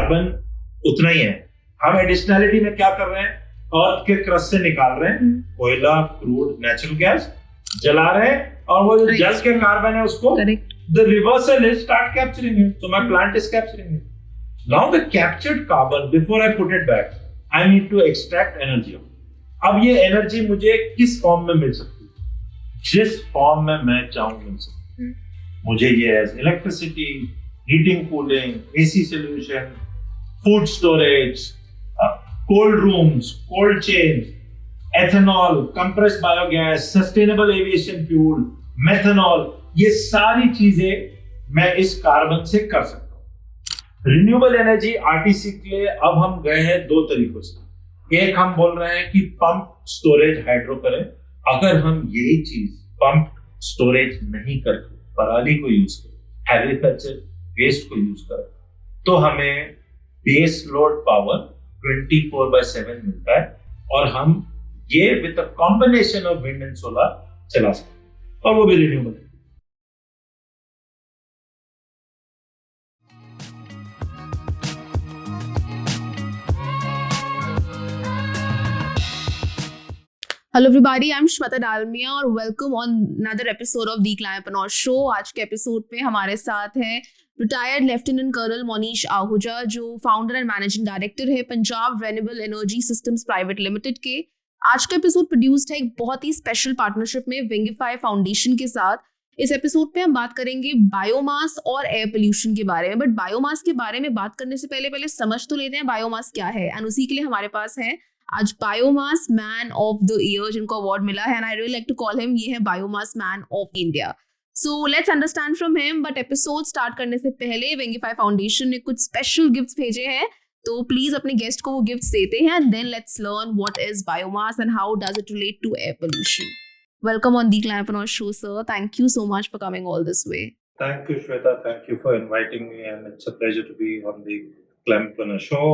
Carbon उतना ही है। हम एडिशनलिटी में क्या कर रहे हैं, अर्थ के क्रस्ट से निकाल रहे हैं कोयला, क्रूड, नेचुरल गैस जला रहे हैं, और वो जो जल के कार्बन है उसको the reversal is start capturing it. So my plant is capturing it. Now the captured carbon, before I put it back, I need to extract energy. अब ये एनर्जी मुझे किस फॉर्म में मिल सकती है? जिस फॉर्म में मैं चाहूँ मिल सकती है। मुझे ये as electricity, heating, cooling, AC solution, food storage, cold rooms, cold chains, ethanol, compressed biogas, sustainable aviation fuel, methanol, ये सारी चीजें मैं इस कार्बन से कर सकता हूं। रिन्यूएबल एनर्जी आरटीसी के लिए अब हम गए हैं दो तरीकों से। एक हम बोल रहे हैं कि पंप स्टोरेज हाइड्रो करें। अगर हम यही चीज पंप स्टोरेज नहीं करके पराली को यूज करें, एग्रीकल्चर वेस्ट को यूज करें, तो हमें बेस लोड पावर 24/7 मिलता है, और हम ये with a combination of wind and solar चला सकते हैं, और वो भी renewable. Hello everybody, I'm Shweta Dalmia और welcome on another episode of The Climapanor Show। आज के एपिसोड पे हमारे साथ है retired lieutenant colonel Monish Ahuja, जो फाउंडर एंड मैनेजिंग डायरेक्टर है Punjab renewable energy systems private limited के। आज का एपिसोड प्रोड्यूस्ड है एक बहुत ही स्पेशल पार्टनरशिप में विंगीफाई फाउंडेशन के साथ। इस एपिसोड पे हम बात करेंगे बायोमास और एयर पोल्यूशन के बारे में। बट बायोमास के बारे में बात करने से पहले समझ तो लेते हैं बायोमास क्या है, एंड उसी के लिए हमारे पास है आज biomass man of the year जिनको अवार्ड मिला है, and I really like to call him, ये है biomass man of India. So let's understand from him. But episode start करने से पहले विंगीफाई फाउंडेशन ने कुछ स्पेशल गिफ्ट्स भेजे हैं, तो प्लीज अपने गेस्ट को वो गिफ्ट्स देते हैं, and then let's learn what is biomass and how does it relate to air pollution. Welcome on the clampner show sir, thank you so much for coming all this way. Thank you, Shweta. Thank you for inviting me, and it's a pleasure to be on the Climapanor Show.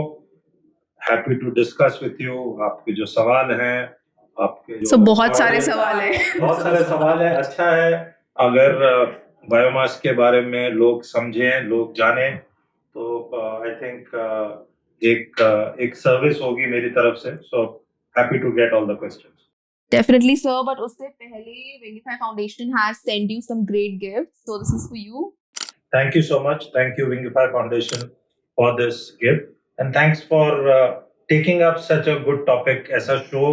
Happy to discuss with you. आपके जो सवाल हैं, आपके जो बहुत सारे सवाल हैं। बहुत सारे सवाल हैं। अच्छा है अगर बायोमास के बारे में लोग समझें, लोग जानें, तो आई थिंक एक सर्विस होगी मेरी तरफ से। So happy to get all the questions. Definitely, sir. But उससे पहले Wingify Foundation has sent you some great gifts, so this is for you. Thank you so much. Thank you, Wingify Foundation, for this gift, and thanks for taking up such a good topic. ऐसा show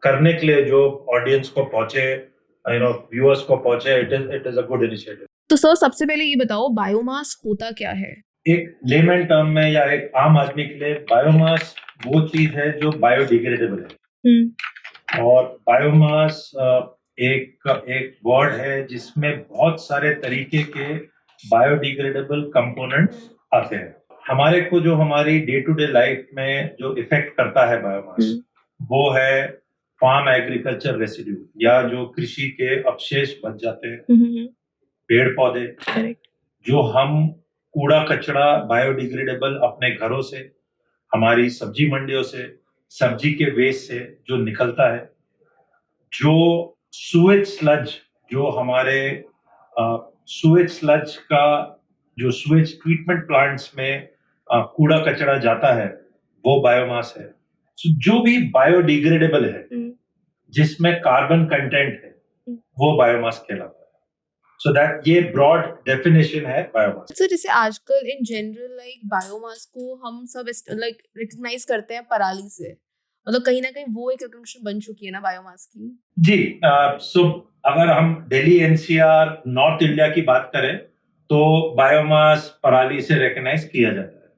करने के लिए जो audience को पहुंचे, viewers को पहुंचे, it is a good initiative. तो सर सबसे पहले ये बताओ बायोमास होता क्या है? एक लेमन टर्म में या एक आम आदमी के लिए बायोमास वो चीज है जो बायोडिग्रेडेबल है। और बायोमास एक वर्ड है जिसमें बहुत सारे तरीके के बायोडिग्रेडेबल कंपोनेंट्स आते हैं। हमारे को जो हमारी डे टू डे लाइफ में जो इफेक्ट करता है बायोमास, वो है फार्म एग्रीकल्चर रेसिड्यू, या जो कृषि के अवशेष बच जाते हैं, पेड़ पौधे, जो हम कूड़ा कचरा बायोडिग्रेडेबल अपने घरों से, हमारी सब्जी मंडियों से, सब्जी के वेस्ट से जो निकलता है, जो सुएज स्लज, जो हमारे सुएज स्लज का जो सुएज ट्रीटमेंट प्लांट्स में कूड़ा कचरा जाता है, वो बायोमास है। जो भी बायोडिग्रेडेबल है, जिसमें कार्बन कंटेंट है, वो बायोमास कहलाता है। So that ये ब्रॉड डेफिनेशन है बायोमास। सर जैसे आजकल इन जनरल बायोमास को हम सब रिकॉग्नाइज करते हैं पराली से, मतलब कहीं ना कहीं वो एक रिकॉग्निशन बन चुकी है ना बायोमास की। जी, सो अगर हम दिल्ली एनसीआर नॉर्थ इंडिया की बात करें तो बायोमास पराली से रिकॉग्नाइज किया जाता है।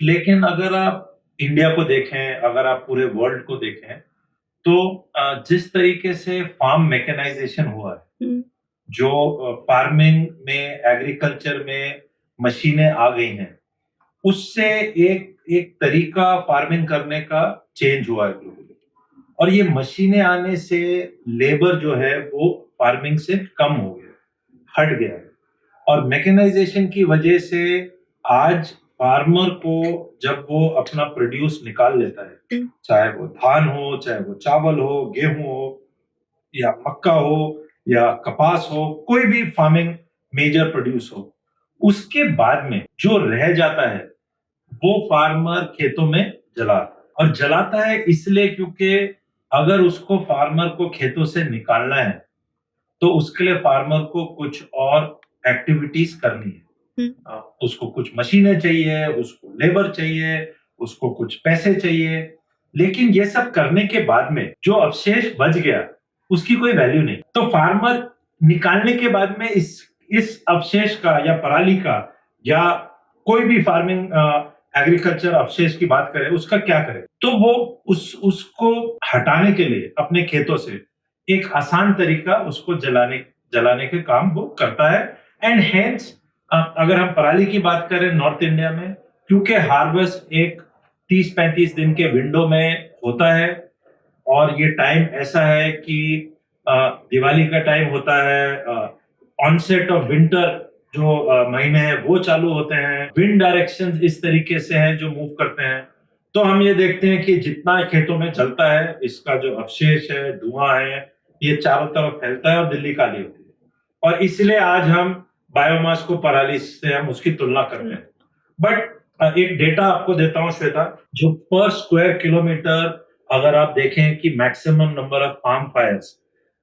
लेकिन अगर आप इंडिया को देखें, अगर आप पूरे वर्ल्ड को देखें, तो जिस तरीके से फार्म मैकेनाइजेशन हुआ है, जो फार्मिंग में, एग्रीकल्चर में मशीनें आ गई हैं, उससे एक तरीका फार्मिंग करने का चेंज हुआ है ग्लोबली। और ये मशीनें आने से लेबर जो है वो फार्मिंग से कम हो गया, हट गया है। और मैकेनाइजेशन की वजह से आज फार्मर को जब वो अपना प्रोड्यूस निकाल लेता है, चाहे वो धान हो, चाहे वो चावल हो, गेहूं हो, या मक्का हो, या कपास हो, कोई भी फार्मिंग मेजर प्रोड्यूस हो, उसके बाद में जो रह जाता है वो फार्मर खेतों में और जलाता है इसलिए क्योंकि अगर उसको फार्मर को खेतों से निकालना है तो उसके लिए फार्मर को कुछ और एक्टिविटीज करनी है। उसको कुछ मशीनें चाहिए, उसको लेबर चाहिए, उसको कुछ पैसे चाहिए, लेकिन ये सब करने के बाद में जो अवशेष बच गया उसकी कोई वैल्यू नहीं। तो फार्मर निकालने के बाद में इस अवशेष का या पराली का या कोई भी फार्मिंग एग्रीकल्चर अवशेष की बात करें, उसका क्या करे? तो वो उसको हटाने के लिए अपने खेतों से एक आसान तरीका उसको जलाने के काम वो करता है। एंड हेंस अगर हम पराली की बात करें नॉर्थ इंडिया में, क्योंकि हार्वेस्ट एक 30-35 दिन के विंडो में होता है और ये टाइम ऐसा है कि दिवाली का टाइम होता है, ऑनसेट ऑफ विंटर जो महीने हैं वो चालू होते हैं, विंड डायरेक्शंस इस तरीके से हैं जो मूव करते हैं। तो हम ये देखते हैं कि जितना खेतों में चलता है इसका जो अवशेष है, धुआं है, ये चारों तरफ फैलता है और दिल्ली काली होती है। और इसलिए आज हम बायोमास को पराली से हम उसकी तुलना करते हैं। बट एक डेटा आपको देता हूं श्वेता, जो पर स्क्वायर किलोमीटर अगर आप देखें कि maximum number of farm fires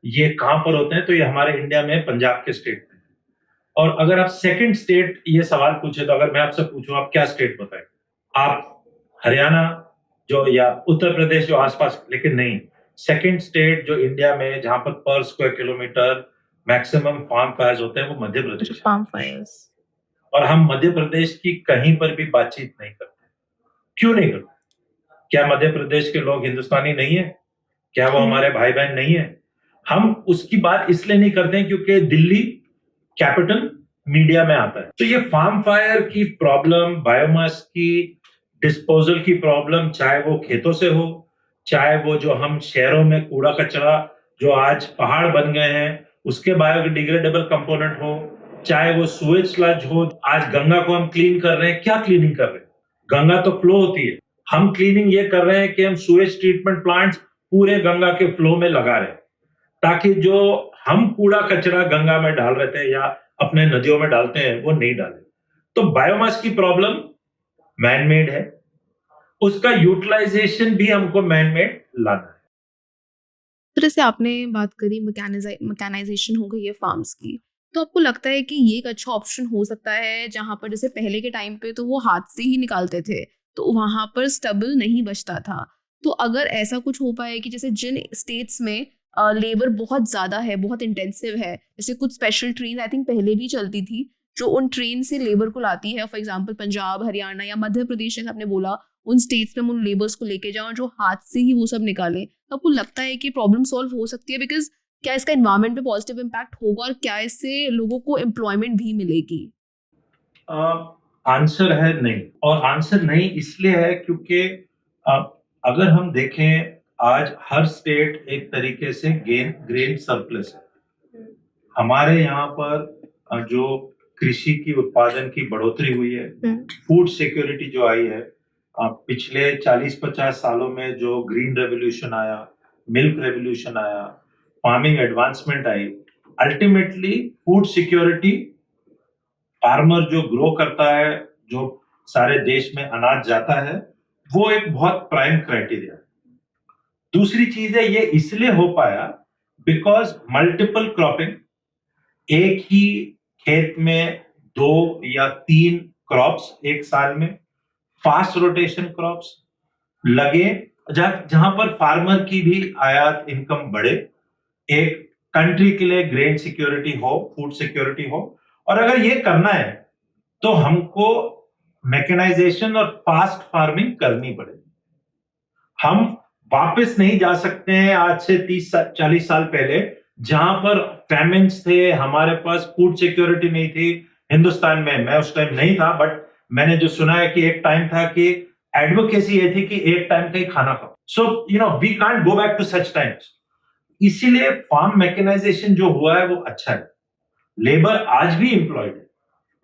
ये कहां पर होते हैं, तो ये हमारे इंडिया में पंजाब के स्टेट में। और अगर आप सेकंड स्टेट ये सवाल पूछे, तो अगर मैं आपसे पूछूं आप क्या स्टेट बताएं, आप हरियाणा जो या उत्तर प्रदेश जो आसपास, लेकिन नहीं, सेकंड स्टेट जो इंडिया में जहां पर square kilometre maximum farm fires होते हैं वो मध्य प्रदेश। Farm Fyers. और हम मध्य प्रदेश की कहीं पर भी बातचीत नहीं करते। क्यों नहीं करते? क्या मध्य प्रदेश के लोग हिंदुस्तानी नहीं है? क्या वो हमारे भाई बहन नहीं है? हम उसकी बात इसलिए नहीं करते हैं क्योंकि दिल्ली कैपिटल मीडिया में आता है। तो ये फार्म फायर की प्रॉब्लम, बायोमास की डिस्पोजल की प्रॉब्लम, चाहे वो खेतों से हो, चाहे वो जो हम शहरों में कूड़ा कचरा जो आज पहाड़ बन गए हैं उसके बायोडिग्रेडेबल कंपोनेंट हो, चाहे वो सुएज स्लज हो, आज गंगा को हम क्लीन कर रहे हैं। क्या क्लीनिंग कर रहे हैं? गंगा तो फ्लो होती है, हम क्लीनिंग ये कर रहे हैं कि हम सुएज ट्रीटमेंट प्लांट्स पूरे गंगा के फ्लो में लगा रहे हैं, ताकि जो हम कूड़ा कचरा गंगा में डाल रहे थे या अपने नदियों में डालते हैं वो नहीं डाले। तो बायोमास की प्रॉब्लम मैनमेड है, उसका यूटिलाइजेशन भी हमको मैनमेड लाना है। तो जैसे आपने बात करी मैकेनाइजेशन हो गई है फार्म्स की, तो आपको लगता है कि ये एक अच्छा ऑप्शन हो सकता है जहाँ पर जैसे पहले के टाइम पे तो वो हाथ से ही निकालते थे तो वहाँ पर स्टबल नहीं बचता था। तो अगर ऐसा कुछ हो पाए कि जैसे जिन स्टेट्स में लेबर बहुत ज़्यादा है, बहुत इंटेंसिव है, जैसे कुछ स्पेशल ट्रेन आई थिंक पहले भी चलती थी जो उन ट्रेन से लेबर को लाती है, फॉर एग्जांपल पंजाब, हरियाणा या मध्य प्रदेश जैसे आपने बोला, उन स्टेट्स में हम उन लेबर्स को लेके जाओ जो हाथ से ही वो सब निकालें, तो आपको लगता है कि प्रॉब्लम सॉल्व हो सकती है? बिकॉज क्या इसका एनवायरनमेंट पे पॉजिटिव इम्पैक्ट होगा और क्या इससे लोगों को एम्प्लॉयमेंट भी मिलेगी? आंसर है नहीं, और आंसर नहीं इसलिए है क्योंकि अगर हम देखें आज हर स्टेट एक तरीके से ग्रेन सरप्लस है। हमारे यहाँ पर जो कृषि की उत्पादन की बढ़ोतरी हुई है, फूड सिक्योरिटी जो आई है, पिछले 40-50 सालों में जो ग्रीन रेवोल्यूशन आया, मिल्क रेवोल्यूशन आया, फार्मिंग एडवांसमेंट आई, अल्टीमेटली फूड सिक्योरिटी, फार्मर जो ग्रो करता है, जो सारे देश में अनाज जाता है, वो एक बहुत प्राइम क्राइटेरिया है। दूसरी चीज है ये इसलिए हो पाया बिकॉज मल्टीपल क्रॉपिंग, एक ही खेत में 2 या 3 क्रॉप्स एक साल में, फास्ट रोटेशन क्रॉप्स लगे, जहां पर फार्मर की भी आयात इनकम बढ़े, एक कंट्री के लिए ग्रेन सिक्योरिटी हो, फूड सिक्योरिटी हो। और अगर ये करना है तो हमको मैकेनाइजेशन और फास्ट फार्मिंग करनी पड़ेगी। हम वापस नहीं जा सकते हैं आज से 30-40 साल पहले, जहां पर फैमिन्स थे, हमारे पास फूड सिक्योरिटी नहीं थी हिंदुस्तान में। मैं उस टाइम नहीं था, बट मैंने जो सुना है कि एक टाइम था कि एडवोकेसी ये थी कि एक टाइम का ही खाना खाओ। So we can't go back to such times. इसीलिए फार्म मैकेनाइजेशन जो हुआ है वो अच्छा है। लेबर आज भी एम्प्लॉयड है,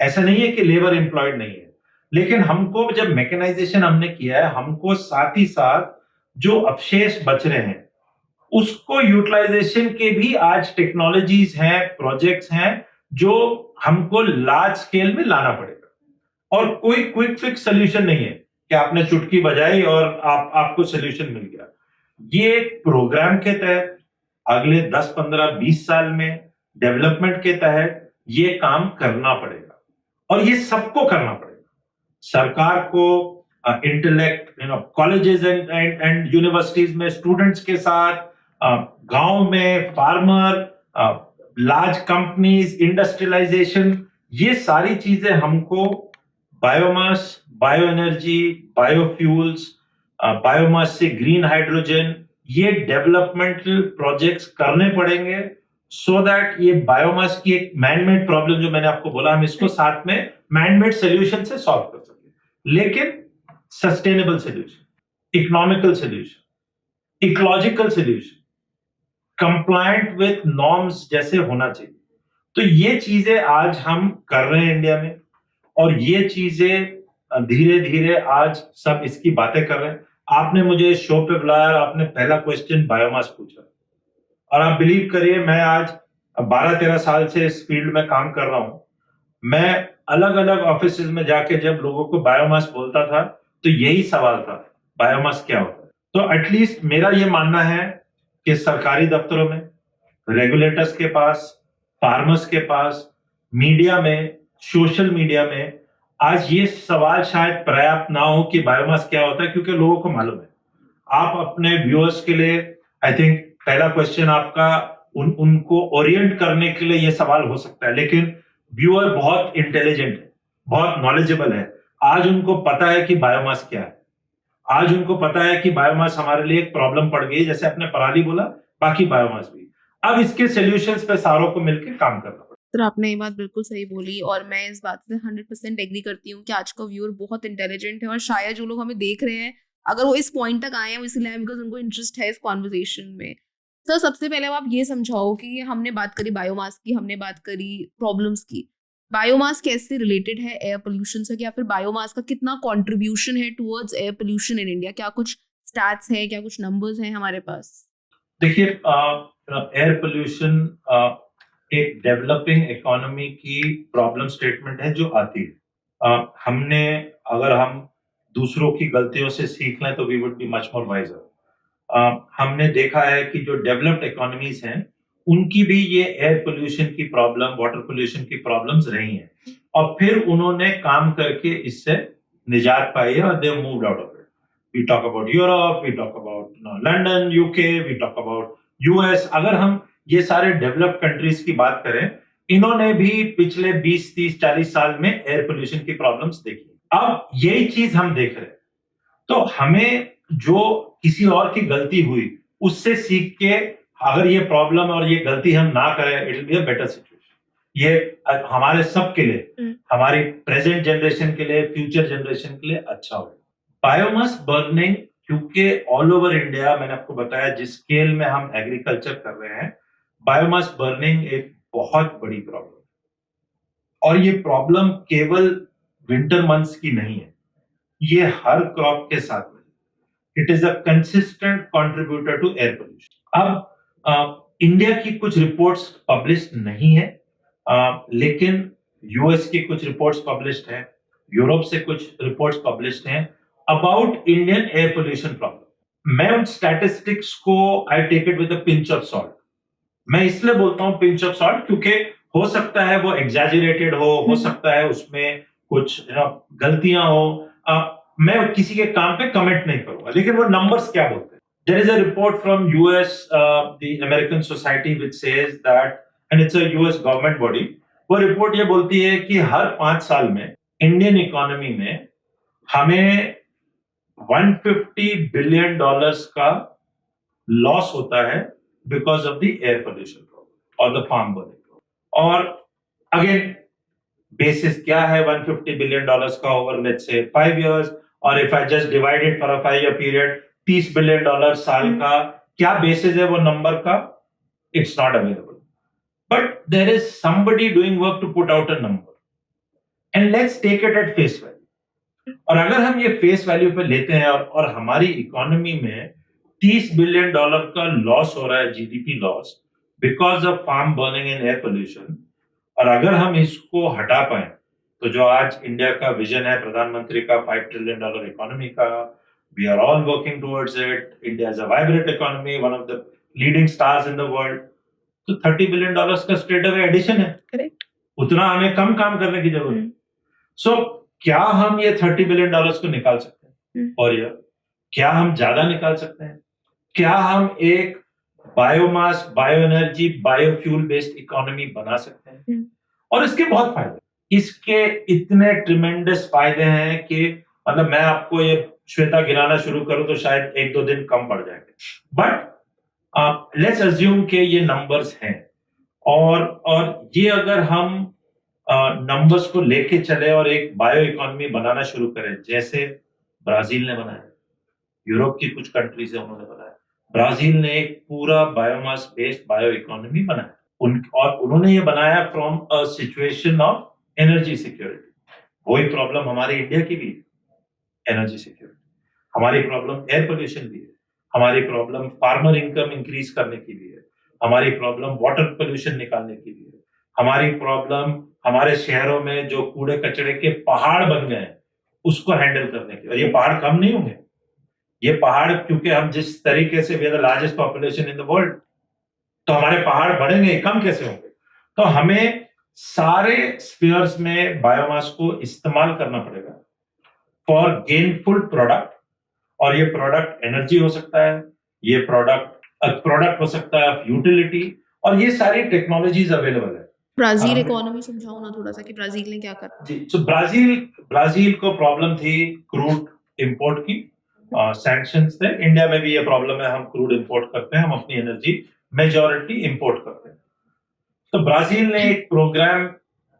ऐसा नहीं है कि लेबर एम्प्लॉयड नहीं है, लेकिन हमको जब मैकेनाइजेशन हमने किया है, हमको साथ ही साथ जो अवशेष बच रहे हैं उसको यूटिलाइजेशन के भी आज टेक्नोलॉजीज हैं, प्रोजेक्ट्स हैं जो हमको लार्ज स्केल में लाना पड़ेगा। और कोई क्विक फिक्स सोल्यूशन नहीं है कि आपने चुटकी बजाई और आपको सोल्यूशन मिल गया। ये एक प्रोग्राम के तहत अगले 10, 15, 20 साल में डेवलपमेंट के तहत ये काम करना पड़ेगा और ये सबको करना पड़ेगा। सरकार को इंटेलेक्ट कॉलेजेस एंड यूनिवर्सिटीज में स्टूडेंट्स के साथ, गांव में फार्मर, लार्ज कंपनीज, इंडस्ट्रियलाइजेशन, ये सारी चीजें हमको biomass, bio energy, biofuels, biomass से ग्रीन हाइड्रोजन, ये डेवलपमेंटल प्रोजेक्ट्स करने पड़ेंगे सो दैट ये बायोमास की एक मैनमेड प्रॉब्लम जो मैंने आपको बोला, हम इसको साथ में मैनमेड सोल्यूशन से सॉल्व कर सकें, लेकिन sustainable solution, economical solution, ecological solution, compliant with norms जैसे होना चाहिए। तो ये चीजें आज हम कर रहे हैं इंडिया में और ये चीजें धीरे धीरे आज सब इसकी बातें कर रहे हैं। आपने मुझे शो पे बुलाया और आपने पहला क्वेश्चन बायोमास पूछा और आप बिलीव करिए मैं आज 12-13 साल से इस फील्ड में काम कर रहा हूं। मैं अलग अलग ऑफिस में जाके जब लोगों को बायोमास बोलता था तो यही सवाल था, बायोमास क्या होता है। तो एटलीस्ट मेरा ये मानना है कि सरकारी दफ्तरों में, रेगुलेटर्स के पास, फार्मर्स के पास, मीडिया में, सोशल मीडिया में आज ये सवाल शायद पर्याप्त ना हो कि बायोमास क्या होता है, क्योंकि लोगों को मालूम है। आप अपने व्यूअर्स के लिए आई थिंक पहला क्वेश्चन आपका उनको ओरिएंट करने के लिए ये सवाल हो सकता है, लेकिन व्यूअर बहुत इंटेलिजेंट है, बहुत नॉलेजेबल है। आज उनको पता है कि बायोमास क्या है, आज उनको पता है कि बायोमास हमारे लिए एक प्रॉब्लम पड़ गई, जैसे आपने पराली बोला, बाकी बायोमास भी। अब इसके सॉल्यूशंस पे सारों को मिलकर काम करना पड़ेगा। सर आपने ये बात बिल्कुल सही बोली और मैं इस बात से 100% एग्री करती हूँ कि आज का व्यूअर बहुत इंटेलिजेंट है और शायद जो लोग हमें देख रहे हैं अगर वो इस पॉइंट तक आए हैं वो इसलिए बिकॉज उनको इंटरेस्ट है इस कॉन्वर्सेशन में। सर सबसे पहले आप ये समझाओ कि हमने बात करी बायोमास की, हमने बात करी प्रॉब्लम्स की, बायोमास कैसे रिलेटेड है एयर पोल्यूशन से, या फिर बायोमास का कितना कंट्रीब्यूशन है towards air pollution in India? क्या कुछ स्टैट्स है, क्या कुछ नंबर्स हैं हमारे पास? देखिए एयर पोल्यूशन एक डेवलपिंग इकोनॉमी की प्रॉब्लम स्टेटमेंट है जो आती है। हमने अगर हम दूसरों की गलतियों से सीख लें तो we would be much more wiser. हमने देखा है कि जो डेवलप्ड इकोनॉमीज हैं उनकी भी ये एयर पोल्यूशन की प्रॉब्लम, वाटर पोल्यूशन की प्रॉब्लम्स रही हैं और फिर उन्होंने काम करके इससे निजात पाई है और they moved out of it. We talk about Europe, we talk about London, UK, we talk about US. अगर हम ये सारे डेवलप्ड कंट्रीज की बात करें, इन्होंने भी पिछले 20, 30, 40 साल में एयर पोल्यूशन की प्रॉब्लम्स देखी। अब यही चीज हम देख रहे हैं, तो हमें जो किसी और की गलती हुई उससे सीख के अगर ये प्रॉब्लम और ये गलती हम ना करें, it will be a better situation. ये हमारे सब के लिए, हमारी प्रेजेंट जनरेशन के लिए, फ्यूचर जनरेशन के लिए अच्छा होगा। बायोमास बर्निंग, क्योंकि ऑल ओवर इंडिया, मैंने आपको बताया जिस स्केल में हम एग्रीकल्चर कर रहे हैं, बायोमास बर्निंग एक बहुत बड़ी प्रॉब्लम है और ये प्रॉब्लम केवल विंटर मंथ्स की नहीं है, ये हर क्रॉप के साथ में। It is a consistent contributor to air pollution. अब इंडिया की कुछ रिपोर्ट्स पब्लिश्ड नहीं है, लेकिन यूएस की कुछ रिपोर्ट्स पब्लिश्ड हैं, यूरोप से कुछ रिपोर्ट्स पब्लिश्ड हैं about Indian air pollution problem. मैं उन स्टैटिस्टिक्स को I take it with a pinch of salt. मैं इसलिए बोलता हूं पिंच ऑफ सॉल्ट क्योंकि हो सकता है वो एग्जैजरेटेड हो सकता है उसमें कुछ गलतियां हो। मैं किसी के काम पे कमेंट नहीं करूंगा, लेकिन वो नंबर्स क्या बोलते हैं। There is a report from US, the American society which says that, and it's a US government body, वो रिपोर्ट ये बोलती है कि हर 5 साल में इंडियन इकोनॉमी में हमें $150 बिलियन का लॉस होता है because of the air pollution problem और द फार्म बर्निंग। और अगेन बेसिस क्या है 150 बिलियन डॉलर्स का ओवर लेट्स से 5 इयर्स, और if I just divide it for a 5 year period, $30 billion साल का क्या बेसिस है वो नंबर का, it's not available, but there is somebody doing work to put out a number and let's take it at face value. और अगर हम ये फेस वैल्यू पे लेते हैं और हमारी इकोनॉमी में $30 बिलियन का लॉस हो रहा है, GDP loss, because of farm burning and air pollution, और अगर हम इसको हटा पाए तो जो आज इंडिया का विजन है प्रधानमंत्री का $5 ट्रिलियन इकोनॉमी का, we are all working towards it. India is a vibrant economy, one of the leading stars in the world. तो $30 बिलियन का स्ट्रेट अवे एडिशन है. करेक्ट. उतना हमें कम काम करने की जरूरत है. सो क्या हम ये $30 बिलियन को निकाल सकते हैं? और या क्या हम ज्यादा निकाल सकते हैं? क्या हम एक biomass, bio energy, biofuel based economy बना सकते हैं? और इसके बहुत फायदे, इसके इतने ट्रिमेंडस फायदे हैं कि मतलब मैं आपको ये श्वेता गिनाना शुरू करूं तो शायद 1-2 दिन कम पड़ जाएंगे. बट लेट्स अज्यूम के ये नंबर्स हैं, और ये अगर हम नंबर्स को लेके चले और एक बायो इकोनॉमी बनाना शुरू करें, जैसे ब्राजील ने बनाया, यूरोप की कुछ कंट्रीज है उन्होंने बनाया, ब्राजील ने एक पूरा बायोमास बेस्ड बायो इकोनॉमी बनाया, और उन्होंने ये बनाया from a situation of energy security. वही प्रॉब्लम हमारी इंडिया की भी है, एनर्जी सिक्योरिटी. हमारी प्रॉब्लम एयर पोल्यूशन भी है, हमारी प्रॉब्लम फार्मर इनकम इंक्रीज करने की भी है, हमारी प्रॉब्लम वाटर पोल्यूशन निकालने की भी है, हमारी प्रॉब्लम हमारे शहरों में जो कूड़े कचरे के पहाड़ बन गए हैं उसको हैंडल करने की. और ये पहाड़ कम नहीं होंगे, ये पहाड़, क्योंकि हम जिस तरीके से we are the largest population in the world, तो हमारे पहाड़ बढ़ेंगे, कम कैसे होंगे? तो हमें सारे स्फीयर्स में बायोमास को इस्तेमाल करना पड़ेगा फॉर गेनफुल प्रोडक्ट. और ये प्रोडक्ट एनर्जी हो सकता है, ये प्रोडक्ट हो सकता है यूटिलिटी, और ये सारी टेक्नोलॉजीज अवेलेबल है. ब्राजील इकोनॉमी समझाओ ना थोड़ा सा कि ब्राजील ने क्या करा. जी, तो ब्राजील को प्रॉब्लम थी क्रूड इंपोर्ट की, सैंक्शंस थे. इंडिया में भी ये प्रॉब्लम है, हम क्रूड इंपोर्ट करते हैं, हम अपनी एनर्जी मेजॉरिटी इंपोर्ट करते हैं. तो ब्राजील ने एक प्रोग्राम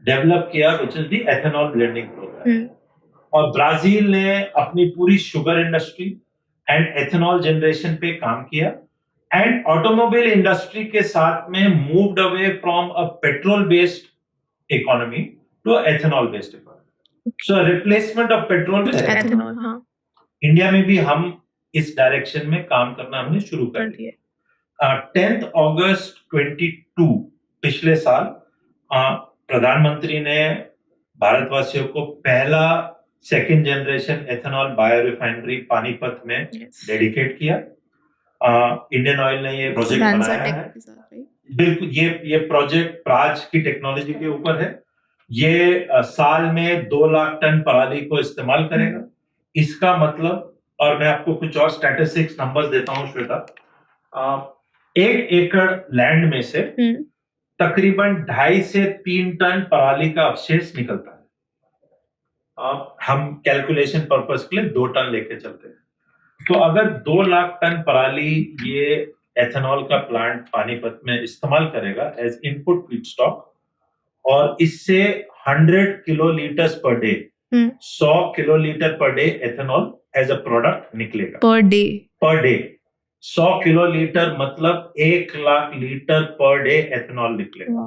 डेवलप किया which is the ethanol blending programme. और ब्राजील ने अपनी पूरी sugar industry and ethanol generation पे काम किया, एंड ऑटोमोबाइल इंडस्ट्री के साथ में moved away from a petrol based economy to ethanol based economy. So replacement of petrol with ethanol. हाँ, इंडिया में भी हम इस डायरेक्शन में काम करना हमने शुरू कर दिया. 10 अगस्त 2022 पिछले साल प्रधानमंत्री ने भारतवासियों को पहला second generation ethanol bio refinery Panipat में डेडिकेट किया. इंडियन ऑयल ने ये प्रोजेक्ट बनाया है. बिल्कुल, ये प्रोजेक्ट प्राज की टेक्नोलॉजी के ऊपर है. ये साल में 2 लाख टन पराली को इस्तेमाल करेगा. इसका मतलब, और मैं आपको कुछ और स्टैटिस्टिक्स नंबर्स देता हूं श्वेता, 1 एकड़ लैंड में से तकरीबन 2.5 से 3 टन पराली का अवशेष निकलता है. हम कैलकुलेशन पर्पस के लिए 2 टन लेके चलते हैं. तो अगर 2 लाख टन पराली ये एथेनॉल का प्लांट पानीपत में इस्तेमाल करेगा एज इनपुट फीडस्टॉक, और इससे 100 kilolitre per day, 100 kilolitre per day ethanol as a product निकलेगा पर डे. 100 किलोलीटर मतलब 1 lakh litre per day ethanol निकलेगा.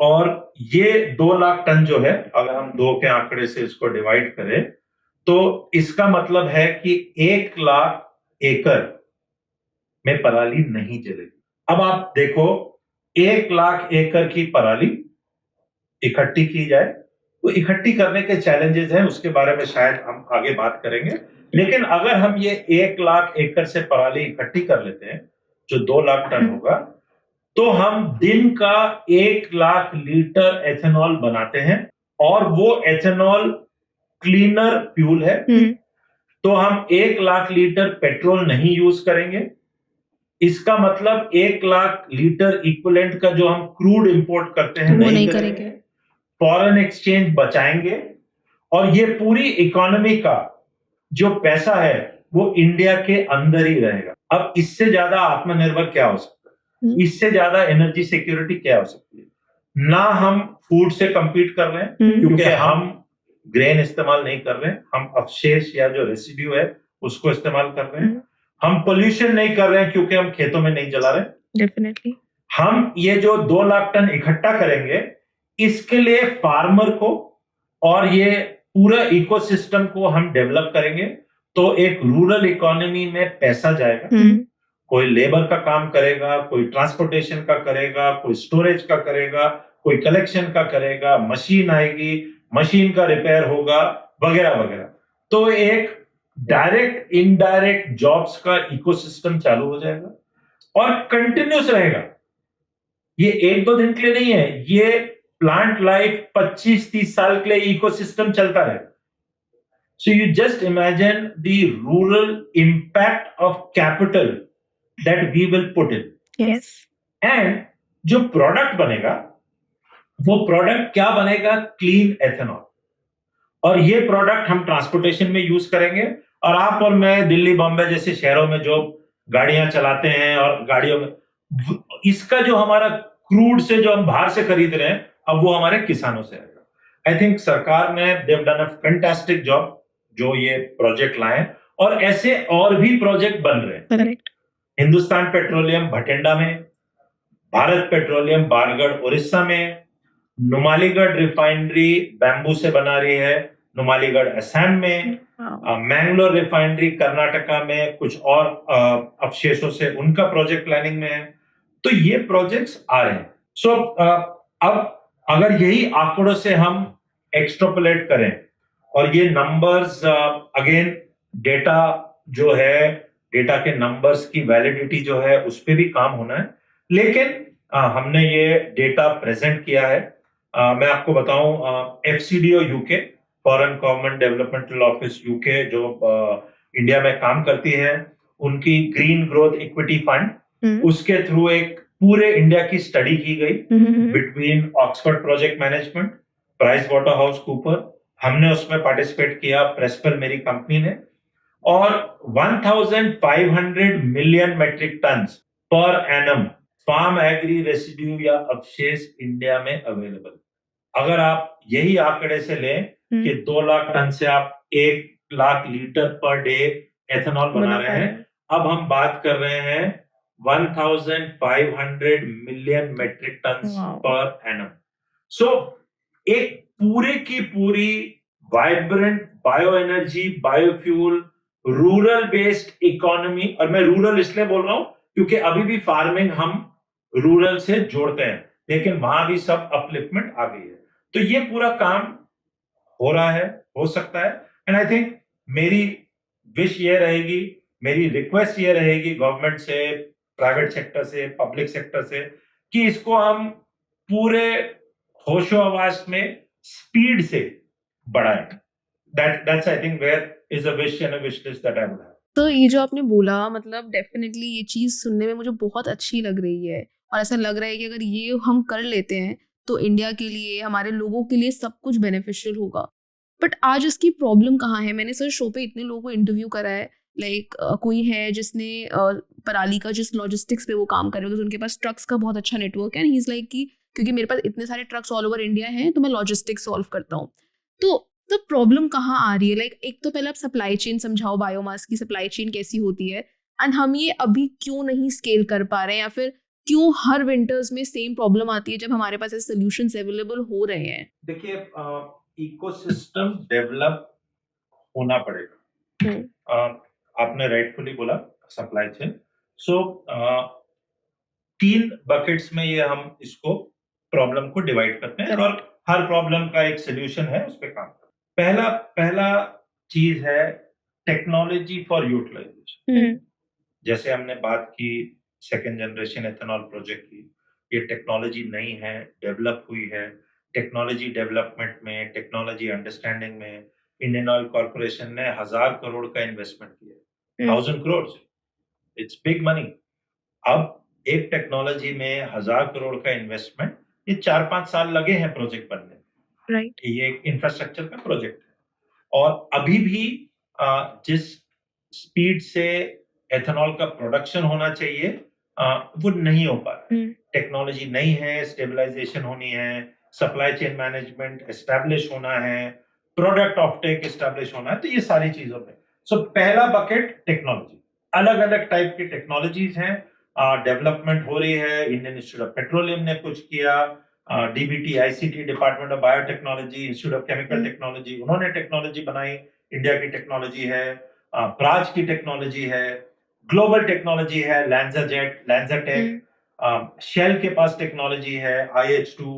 और ये 2 लाख टन जो है, अगर हम 2 के आंकड़े से इसको डिवाइड करें तो इसका मतलब है कि 1 लाख एकड़ में पराली नहीं जलेगी. अब आप देखो, 1 लाख एकड़ की पराली इकट्ठी की जाए, तो इकट्ठी करने के चैलेंजेस हैं, उसके बारे में शायद हम आगे बात करेंगे. लेकिन अगर हम ये 1 लाख एकड़ से पराली इकट्ठी कर लेते हैं, जो 2 लाख टन होगा, तो हम दिन का 1 लाख लीटर एथेनॉल बनाते हैं, और वो एथेनॉल क्लीनर फ्यूल है. तो हम 1 लाख लीटर पेट्रोल नहीं यूज करेंगे. इसका मतलब 1 लाख लीटर इक्विवेलेंट का जो हम क्रूड इंपोर्ट करते हैं वो नहीं करेंगे. फॉरेन एक्सचेंज बचाएंगे, और ये पूरी इकोनॉमी का जो पैसा है वो इंडिया के अंदर ही रहेगा. अब इससे ज्यादा आत्मनिर्भर क्या हो सकता है? इससे ज्यादा एनर्जी सिक्योरिटी क्या हो सकती है? ना हम फूड से compete कर रहे हैं, क्योंकि हम ग्रेन इस्तेमाल नहीं कर रहे हैं, हम अवशेष या जो रेसिड्यू है उसको इस्तेमाल कर रहे हैं. हम पोल्यूशन नहीं कर रहे हैं क्योंकि हम खेतों में नहीं जला रहे. डेफिनेटली हम ये जो 2 लाख टन इकट्ठा करेंगे, इसके लिए फार्मर को और ये पूरा इकोसिस्टम को हम डेवलप करेंगे. तो एक रूरल इकोनॉमी में पैसा जाएगा. कोई लेबर का काम करेगा, कोई ट्रांसपोर्टेशन का करेगा, कोई स्टोरेज का करेगा, कोई कलेक्शन का करेगा, मशीन आएगी, मशीन का रिपेयर होगा, वगैरह वगैरह। तो एक डायरेक्ट इनडायरेक्ट जॉब्स का इकोसिस्टम चालू हो जाएगा और कंटिन्यूस रहेगा। ये एक दो दिन के लिए नहीं है, ये प्लांट लाइफ 25-30 साल के लिए इकोसिस्टम चलता रहेगा। So you just imagine the rural impact of capital that we will put in. Yes. And जो प्रोडक्ट बनेगा, वो प्रोडक्ट क्या बनेगा? Clean ethanol. और ये प्रोडक्ट हम ट्रांसपोर्टेशन में यूज करेंगे। और आप और मैं दिल्ली, बॉम्बे जैसे शहरों में जो गाड़ियां चलाते हैं और गाड़ियों में, इसका जो हमारा क्रूड से जो हम बाहर से खरीद रहे हैं, अब वो हमारे किसानों से आएगा। आई थिंक सरकार ने they've done a fantastic job जो ये प्रोजेक्ट लाए, और ऐसे और भी प्रोजेक्ट बन रहे हैं। करेक्ट। हिंदुस्तान पेट्रोलियम भटिंडा में, भारत पेट्रोलियम बारगढ़ उड़ीसा में, नुमालीगढ़ रिफाइनरी बैम्बू से बना रही है नुमालीगढ़ असम में, मैंगलोर रिफाइनरी कर्नाटका में कुछ और अवशेषों से उनका प्रोजेक्ट प्लानिंग में है। तो ये प्रोजेक्ट्स आ रहे हैं। सो अब अगर यही आंकड़ों से हम एक्सट्रापोलेट करें, और ये नंबर्स अगेन डेटा जो है, डेटा के नंबर्स की वैलिडिटी जो है उस पे भी काम होना है, लेकिन हमने ये डेटा प्रेजेंट किया है। मैं आपको बताऊं, FCDO UK, foreign government developmental office UK, जो इंडिया में काम करती है, उनकी ग्रीन ग्रोथ इक्विटी फंड, उसके थ्रू एक पूरे इंडिया की स्टडी की गई between Oxford project management, price water house Cooper, हमने उसमें पार्टिसिपेट किया, प्रेसपल मेरी कंपनी ने, और 1500 million metric tons per annum farm agri residue या अवशेष इंडिया में अवेलेबल। अगर आप यही आंकड़े से लें कि 2 लाख टन से आप 1 lakh litre per day ethanol बना रहे हैं, अब हम बात कर रहे हैं 1500 million metric ton per annum. So एक पूरे की पूरी vibrant bio energy, biofuel, rural based economy. और मैं रूरल इसलिए बोल रहा हूं क्योंकि अभी भी फार्मिंग हम रूरल से जोड़ते हैं, लेकिन वहां भी सब अपलिफ्टमेंट आ गई है। तो ये पूरा काम हो रहा है, हो सकता है। एंड आई थिंक मेरी विश ये रहेगी, मेरी रिक्वेस्ट ये रहेगी गवर्नमेंट से, प्राइवेट सेक्टर से, पब्लिक सेक्टर से, कि इसको हम पूरे होशो हवास में स्पीड से बढ़ाएं। That's I think where is a wish and a wish list that I would have. तो ये जो आपने बोला, मतलब डेफिनेटली ये चीज़ सुनने में मुझे बहुत अच्छी लग रही है, और ऐसा लग रहा है कि अगर ये हम कर लेते हैं तो इंडिया के लिए, हमारे लोगों के लिए सब कुछ बेनिफिशियल होगा। बट आज इसकी प्रॉब्लम कहाँ है? मैंने सर शो पे इतने लोगों को इंटरव्यू करा है, लाइक कोई है जिसने पराली का जिस लॉजिस्टिक्स पे वो काम कर रहे हैं, उनके पास ट्रक्स का बहुत अच्छा नेटवर्क है, एंड ही इज़ लाइक कि क्योंकि मेरे पास इतने सारे ट्रक्स ऑल ओवर इंडिया हैं तो मैं लॉजिस्टिक्स सॉल्व करता हूँ। तो प्रॉब्लम कहाँ आ रही है? लाइक एक तो पहले आप सप्लाई चेन समझाओ, बायोमास की सप्लाई चेन कैसी होती है, एंड हम ये अभी क्यों नहीं स्केल कर पा रहे हैं, या फिर क्यों हर विंटर्स में सेम प्रॉब्लम आती है जब हमारे पास ऐसे सॉल्यूशंस अवेलेबल हो रहे हैं? देखिए, इकोसिस्टम डेवलप होना पड़ेगा। आपने राइटफुली बोला सप्लाई चेन। सो 3 बकेट्स में ये हम इसको प्रॉब्लम को डिवाइड करते हैं, और हर प्रॉब्लम का एक सोल्यूशन है, उस पर काम। पहला चीज है टेक्नोलॉजी फॉर यूटिलाइजेशन। जैसे हमने बात की सेकेंड जनरेशन एथेनॉल प्रोजेक्ट की, ये टेक्नोलॉजी नई है, डेवलप हुई है। टेक्नोलॉजी डेवलपमेंट में, टेक्नोलॉजी अंडरस्टैंडिंग में इंडियन ऑयल कॉर्पोरेशन ने 1000 करोड़ का इन्वेस्टमेंट किया। 1000 करोड़, इट्स बिग मनी। अब एक टेक्नोलॉजी में 1000 करोड़ का इन्वेस्टमेंट, ये 4-5 साल लगे हैं प्रोजेक्ट बनने में। राइट। ये एक इंफ्रास्ट्रक्चर का प्रोजेक्ट है, और अभी भी जिस स्पीड से एथेनॉल का प्रोडक्शन होना चाहिए वो नहीं हो पा रहा। टेक्नोलॉजी नई है, स्टेबलाइजेशन होनी है, सप्लाई चेन मैनेजमेंट एस्टैब्लिश होना है, प्रोडक्ट ऑफटेक एस्टैब्लिश होना है। तो ये सारी चीजों पे सो पहला बकेट टेक्नोलॉजी। अलग अलग टाइप की टेक्नोलॉजीज हैं, डेवलपमेंट हो रही है। इंडियन इंस्टीट्यूट ऑफ पेट्रोलियम ने कुछ किया, DBT ICT department of biotechnology, institute of chemical technology, उन्होंने टेक्नोलॉजी बनाई। इंडिया की टेक्नोलॉजी है, प्राज की टेक्नोलॉजी है, ग्लोबल टेक्नोलॉजी है, लैंजरजेट, लैंजरटेक, शेल के पास टेक्नोलॉजी है, IH2,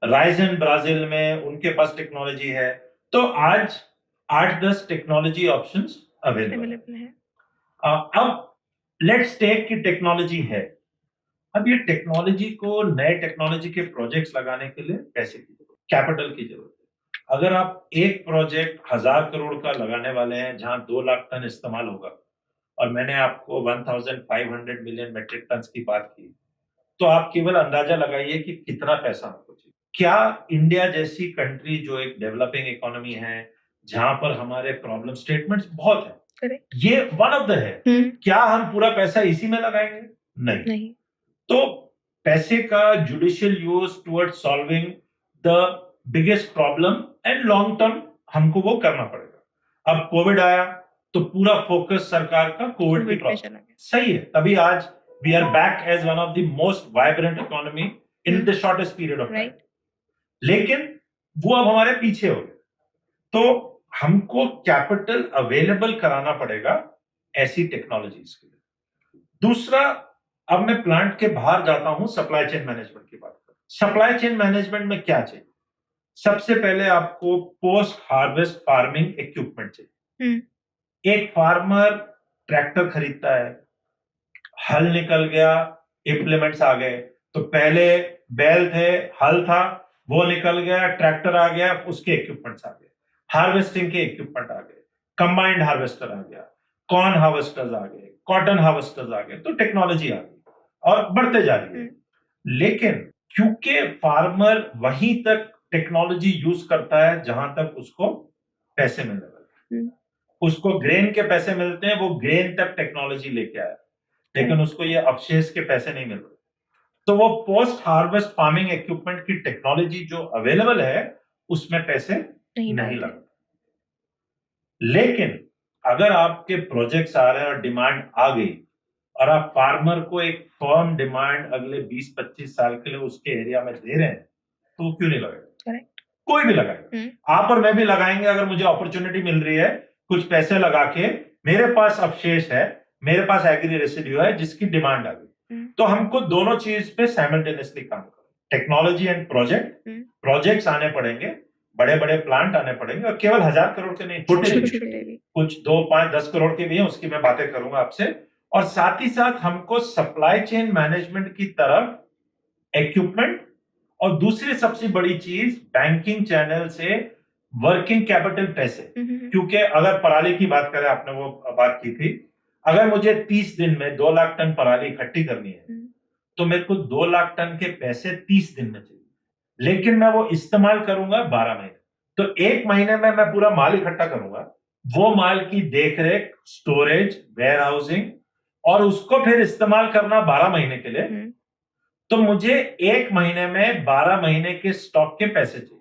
राइजन ब्राजील में, उनके पास टेक्नोलॉजी है। तो आज 8-10 टेक्नोलॉजी ऑप्शंस अवेलेबल है। अब लेट्स टेक की टेक्नोलॉजी है, अब ये टेक्नोलॉजी को, नए टेक्नोलॉजी के प्रोजेक्ट्स लगाने के लिए पैसे की जरूरत, कैपिटल की जरूरत है। अगर आप एक प्रोजेक्ट 1000 करोड़ का लगाने वाले हैं जहां 2 लाख टन इस्तेमाल होगा, और मैंने आपको 1500 मिलियन मेट्रिक टन की बात की, तो आप केवल अंदाजा लगाइए कि कितना पैसा आपको चाहिए। क्या इंडिया जैसी कंट्री जो एक डेवलपिंग इकोनॉमी है, जहां पर हमारे प्रॉब्लम स्टेटमेंट्स बहुत है, करेक्ट, ये वन ऑफ द है, क्या हम पूरा पैसा इसी में लगाएंगे? नहीं। तो पैसे का judicial use toward solving the biggest problem and long term हमको वो करना पड़ेगा। अब कोविड आया तो पूरा फोकस सरकार का कोविड की प्रॉब्लम, सही है, तभी आज we are back as one of the most vibrant economy in the shortest period of time. लेकिन वो अब हमारे पीछे हो गए, तो हमको कैपिटल अवेलेबल कराना पड़ेगा ऐसी टेक्नोलॉजीज के लिए। दूसरा, अब मैं प्लांट के बाहर जाता हूं, सप्लाई चेन मैनेजमेंट की बात करूं। सप्लाई चेन मैनेजमेंट में क्या चाहिए? सबसे पहले आपको पोस्ट हार्वेस्ट फार्मिंग इक्विपमेंट चाहिए। एक फार्मर ट्रैक्टर खरीदता है, हल निकल गया, इंप्लीमेंट्स आ गए, तो पहले बैल थे, हल था, वो निकल गया, ट्रैक्टर आ गया, उसके इक्विपमेंट्स आ गए, हार्वेस्टिंग के इक्विपमेंट आ गए, कंबाइंड हार्वेस्टर आ गया, कॉर्न हार्वेस्टर्स आ गए, कॉटन हार्वेस्टर्स आ गए, तो टेक्नोलॉजी आ गई और बढ़ते जा रही है। लेकिन क्योंकि फार्मर वहीं तक टेक्नोलॉजी यूज करता है जहां तक उसको पैसे मिलने लगे, उसको ग्रेन के पैसे मिलते हैं, वो ग्रेन तक टेक्नोलॉजी लेके आया, लेकिन उसको ये अवशेष के पैसे नहीं मिल रहे, तो वो पोस्ट हार्वेस्ट फार्मिंग इक्विपमेंट की टेक्नोलॉजी जो अवेलेबल है उसमें पैसे नहीं लगते। लेकिन अगर आपके प्रोजेक्ट्स आ रहे हैं और डिमांड आ गई, और आप फार्मर को एक फर्म डिमांड अगले 20-25 साल के लिए उसके एरिया में दे रहे हैं, तो क्यों नहीं लगाएगा? कोई भी लगाएगा, आप और मैं भी लगाएंगे। अगर मुझे अपॉर्चुनिटी मिल रही है कुछ पैसे लगा के, मेरे पास अवशेष है, मेरे पास एग्री रेसिड्यू है जिसकी डिमांड आ गई, तो हमको दोनों चीज पे साइमल्टेनियसली काम करना, टेक्नोलॉजी एंड प्रोजेक्ट्स आने पड़ेंगे, बड़े बड़े प्लांट आने पड़ेंगे, और केवल 1000 करोड़ के नहीं, छोटे भी, कुछ 2, 5, 10 करोड़ के भी हैं, उसकी मैं बातें करूंगा आपसे। और साथ ही साथ हमको सप्लाई चेन मैनेजमेंट की तरफ इक्विपमेंट, और दूसरी सबसे बड़ी चीज बैंकिंग चैनल से वर्किंग कैपिटल पैसे, क्योंकि अगर पराली की बात करें, आपने वो बात की थी, अगर मुझे 30 दिन में 2 लाख टन पराली इकट्ठी करनी है, तो मेरे को 2 लाख टन के पैसे 30 दिन में चाहिए, लेकिन मैं वो इस्तेमाल करूंगा 12 महीने। तो 1 महीने में मैं पूरा माल इकट्ठा करूंगा, वो माल की देखरेख, स्टोरेज, वेयर हाउसिंग, और उसको फिर इस्तेमाल करना 12 महीने के लिए, तो मुझे 1 महीने में 12 महीने के स्टॉक के पैसे चाहिए।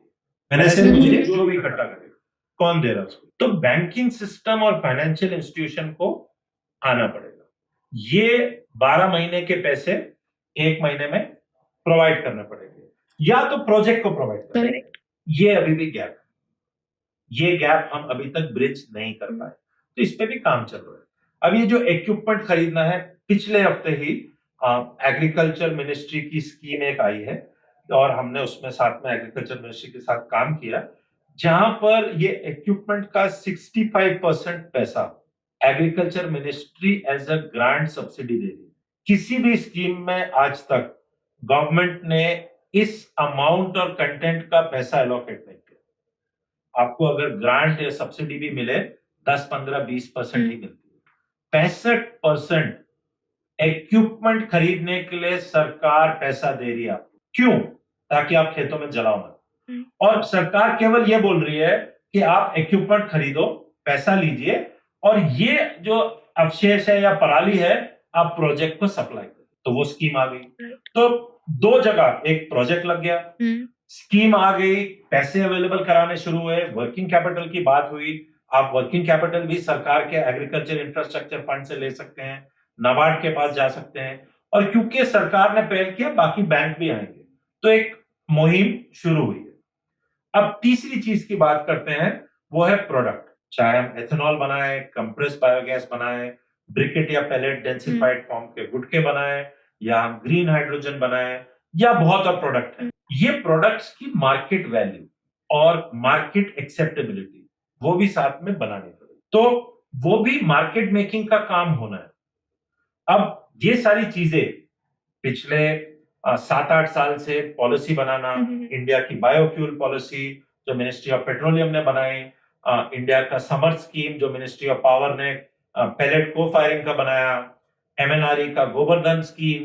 मैंने से मुझे जो भी इकट्ठा करेगा, कौन दे रहा है उसको? तो बैंकिंग सिस्टम और फाइनेंशियल इंस्टीट्यूशन को आना पड़ेगा, ये 12 महीने के पैसे 1 महीने में प्रोवाइड करना पड़ेगा, या तो प्रोजेक्ट को प्रोवाइड करें। ये अभी भी गैप, ये गैप हम अभी तक ब्रिज नहीं कर पाए, तो इस पे भी काम चल रहा है। अब ये जो इक्विपमेंट खरीदना है, पिछले हफ्ते ही एग्रीकल्चर मिनिस्ट्री की स्कीम एक आई है, और हमने उसमें साथ में एग्रीकल्चर मिनिस्ट्री के साथ काम किया, जहां पर ये इक्विपमेंट का 65% पैसा agriculture ministry as a grant subsidy दे रही है। किसी भी स्कीम में आज तक गवर्नमेंट ने इस अमाउंट और कंटेंट का पैसा एलोकेट नहीं किया। आपको अगर ग्रांट या सब्सिडी भी मिले 10, 15, 20% ही मिलती है। 65% इक्विपमेंट खरीदने के लिए सरकार पैसा दे रही है आपको, क्यों? ताकि आप खेतों में जलाओ मत। और सरकार केवल ये बोल रही है कि आप इक्विपमेंट खरीदो, पैसा लीजिए, और ये जो अवशेष है या पराली है, आप प्रोजेक्ट को सप्लाई करो, तो वो स्कीम आ गई। तो 2 जगह एक प्रोजेक्ट लग गया, स्कीम आ गई, पैसे अवेलेबल कराने शुरू हुए, वर्किंग कैपिटल की बात हुई। आप वर्किंग कैपिटल भी सरकार के एग्रीकल्चर इंफ्रास्ट्रक्चर फंड से ले सकते हैं, नाबार्ड के पास जा सकते हैं, और क्योंकि सरकार ने पहल किया, बाकी बैंक भी आएंगे, तो एक मुहिम शुरू हुई है। अब तीसरी चीज की बात करते हैं, वो है प्रोडक्ट। चाहे हम एथेनॉल बनाए, कंप्रेस बायोगैस बनाए, ब्रिकेट या पैलेट डेंसिफाइड फॉर्म के गुटके बनाए, या हम ग्रीन हाइड्रोजन बनाए, या बहुत और प्रोडक्ट है। ये प्रोडक्ट्स की मार्केट वैल्यू और मार्केट एक्सेप्टेबिलिटी वो भी साथ में बनानी पड़ेगी। तो वो भी मार्केट मेकिंग का काम होना है। अब ये सारी चीजें पिछले 7-8 साल से पॉलिसी बनाना, इंडिया की बायोफ्यूल पॉलिसी जो मिनिस्ट्री ऑफ पेट्रोलियम ने बनाई, इंडिया का समर स्कीम जो मिनिस्ट्री ऑफ पावर ने पेलेट को फायरिंग का बनाया, एमएनआरई का गोवर्धन स्कीम,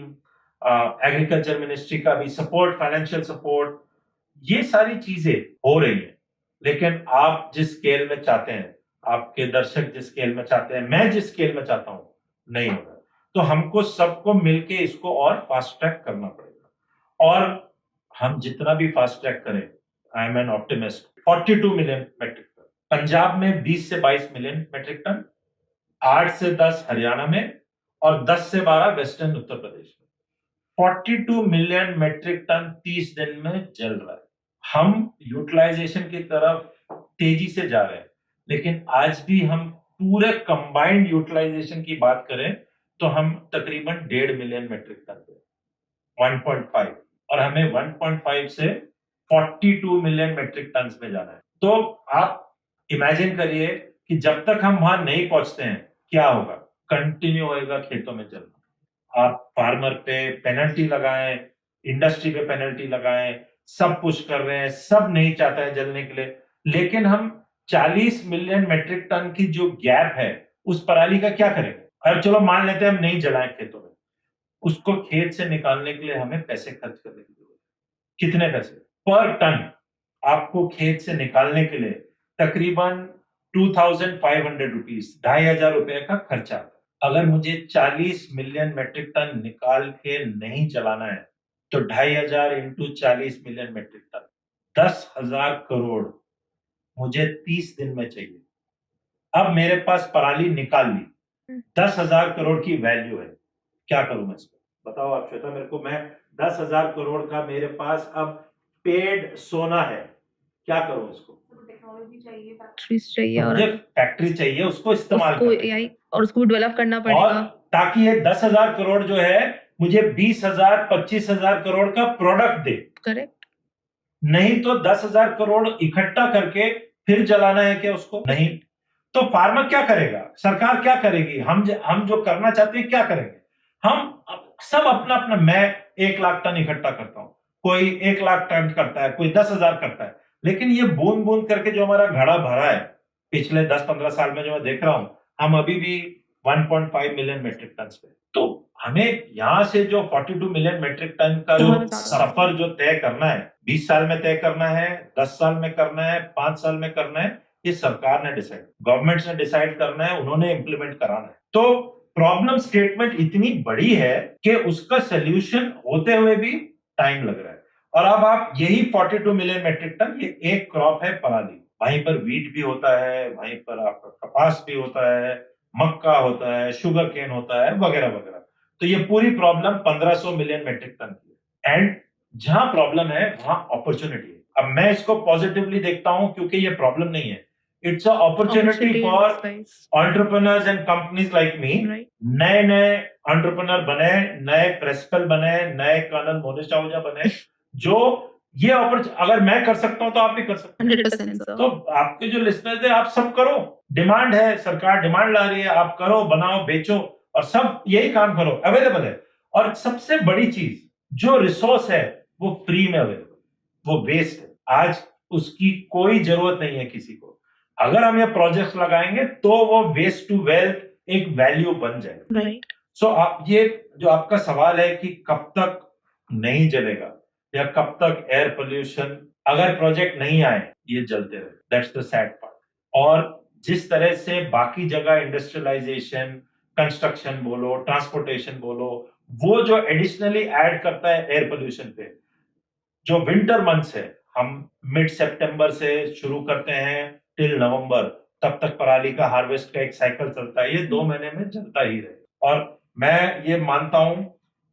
एग्रीकल्चर मिनिस्ट्री का भी सपोर्ट, फाइनेंशियल सपोर्ट, ये सारी चीजें हो रही हैं। लेकिन आप जिस स्केल में चाहते हैं, आपके दर्शक जिस स्केल में चाहते हैं, मैं जिस स्केल में चाहता हूं, नहीं होगा। तो हमको सबको मिलके इसको और फास्ट ट्रैक करना पड़ेगा। और हम जितना भी फास्ट ट्रैक करें, I am an optimist, 42 million metric ton Punjab में, 20 से 22 मिलियन मेट्रिक टन, 8 से 10 हरियाणा में और 10 से 12 वेस्टर्न उत्तर प्रदेश में। 42 मिलियन मेट्रिक टन 30 दिन में जल रहा है। हम यूटिलाइजेशन की तरफ तेजी से जा रहे हैं, लेकिन आज भी हम पूरे कंबाइंड यूटिलाइजेशन की बात करें तो हम तकरीबन 1.5 मिलियन मेट्रिक टन पे, 1.5, और हमें 1.5 से 42 मिलियन मेट्रिक टन में जाना है। तो आप इमेजिन करिए कि जब तक हम वहां नहीं पहुंचते हैं क्या होगा। कंटिन्यू होएगा खेतों में जलना। आप फार्मर पे पेनल्टी लगाएं, इंडस्ट्री पे पेनल्टी लगाएं, सब पुश कर रहे हैं, सब नहीं चाहता है जलने के लिए, लेकिन हम 40 मिलियन मेट्रिक टन की जो गैप है उस पराली का क्या करेंगे। अब चलो मान लेते हैं हम नहीं जलाएं खेतों में, उसको खेत से निकालने के लिए हमें पैसे खर्च करने की जरूरत है। कितने पैसे पर टन आपको खेत से निकालने के लिए? तकरीबन 2500 रुपीज, 2500 रुपए का खर्चा। अगर मुझे 40 मिलियन मेट्रिक टन निकाल के नहीं जलाना है तो 2500 into 40 million metric ton, 10,000 crore मुझे 30 दिन में चाहिए। अब मेरे पास पराली निकाल ली, 10,000 करोड़ की वैल्यू है, क्या करूं मैं इसको? बताओ आप श्वेता मेरे को। मैं 10,000 करोड़ का मेरे पास अब पेड सोना है, क्या करूं इसको? टेक्नोलॉजी चाहिए, फैक्ट्रीज चाहिए, तो मुझे फैक्ट्री चाहिए उसको इस्तेमाल करने और उसको डेवलप करना पड़ेगा, ताकि ये 10,000 करोड़ जो है मुझे 20,000 25,000 करोड़ का प्रोडक्ट दे। करेक्ट। नहीं तो 10,000 करोड़ इकट्ठा करके फिर जलाना है क्या उसको? नहीं। तो फार्मर क्या करेगा, सरकार क्या करेगी, हम जो करना चाहते हैं क्या करेंगे? हम सब अपना अपना, मैं 1 लाख टन इकट्ठा करता हूं, कोई 1 लाख टन करता है, कोई 10,000 करता है, लेकिन ये बूंद बूंद करके जो हमारा घड़ा भरा है पिछले 10-15 साल में जो मैं देख रहा हूं, हम अभी भी 1.5 मिलियन मेट्रिक टन पे। तो हमें यहां से जो 42 मिलियन मेट्रिक टन का जो सफर जो तय करना है, 20 साल में तय करना है, 10 साल में करना है, 5 साल में करना है, ये सरकार ने डिसाइड, गवर्नमेंट ने डिसाइड करना है, उन्होंने इंप्लीमेंट कराना है। तो प्रॉब्लम स्टेटमेंट इतनी बड़ी है कि उसका सोल्यूशन होते हुए भी टाइम लग रहा है। और अब आप यही 42 मिलियन मेट्रिक टन, ये एक क्रॉप है पराली, वहीं पर वीट भी होता है, वहीं पर आपका कपास भी होता है, मक्का होता है, शुगर केन होता है, वगैरह वगैरह। तो ये पूरी प्रॉब्लम 1500 मिलियन मेट्रिक टन की है। एंड जहां प्रॉब्लम है वहां अपॉर्चुनिटी है। अब मैं इसको पॉजिटिवली देखता हूं क्योंकि ये प्रॉब्लम नहीं है, it's a opportunity for entrepreneurs and companies like me. नए नए एंटरप्रेन्योर बने, नए प्रिंसिपल बने, नए कर्नल मोनिश आहूजा बने, जो ये अगर मैं कर सकता हूं तो आप भी कर सकते हैं। 100%। तो आपके जो लिस्टनर्स है, आप सब करो, डिमांड है, सरकार डिमांड ला रही है, आप करो, बनाओ, बेचो, और सब यही काम करो, अवेलेबल है। और सबसे बड़ी चीज, जो रिसोर्स है वो फ्री में अवेलेबल, वो वेस्ट है, आज उसकी कोई जरूरत नहीं है किसी को। अगर हम ये प्रोजेक्ट लगाएंगे तो वो वेस्ट टू वेल्थ एक वैल्यू बन जाएगा। राइट। सो आप ये जो आपका सवाल है कि कब तक नहीं जलेगा या कब तक एयर पोल्यूशन, अगर प्रोजेक्ट नहीं आए ये जलते रहे, दैट्स द सैड पार्ट। और जिस तरह से बाकी जगह इंडस्ट्रियलाइजेशन, कंस्ट्रक्शन बोलो, ट्रांसपोर्टेशन बोलो, वो जो एडिशनली ऐड करता है एयर पोल्यूशन पे, जो विंटर मंथ्स है, हम मिड सितंबर से शुरू करते हैं टिल नवंबर, तब तक पराली का हार्वेस्ट का एक साइकिल चलता है, ये 2 महीने में चलता ही रहे। और मैं ये मानता हूं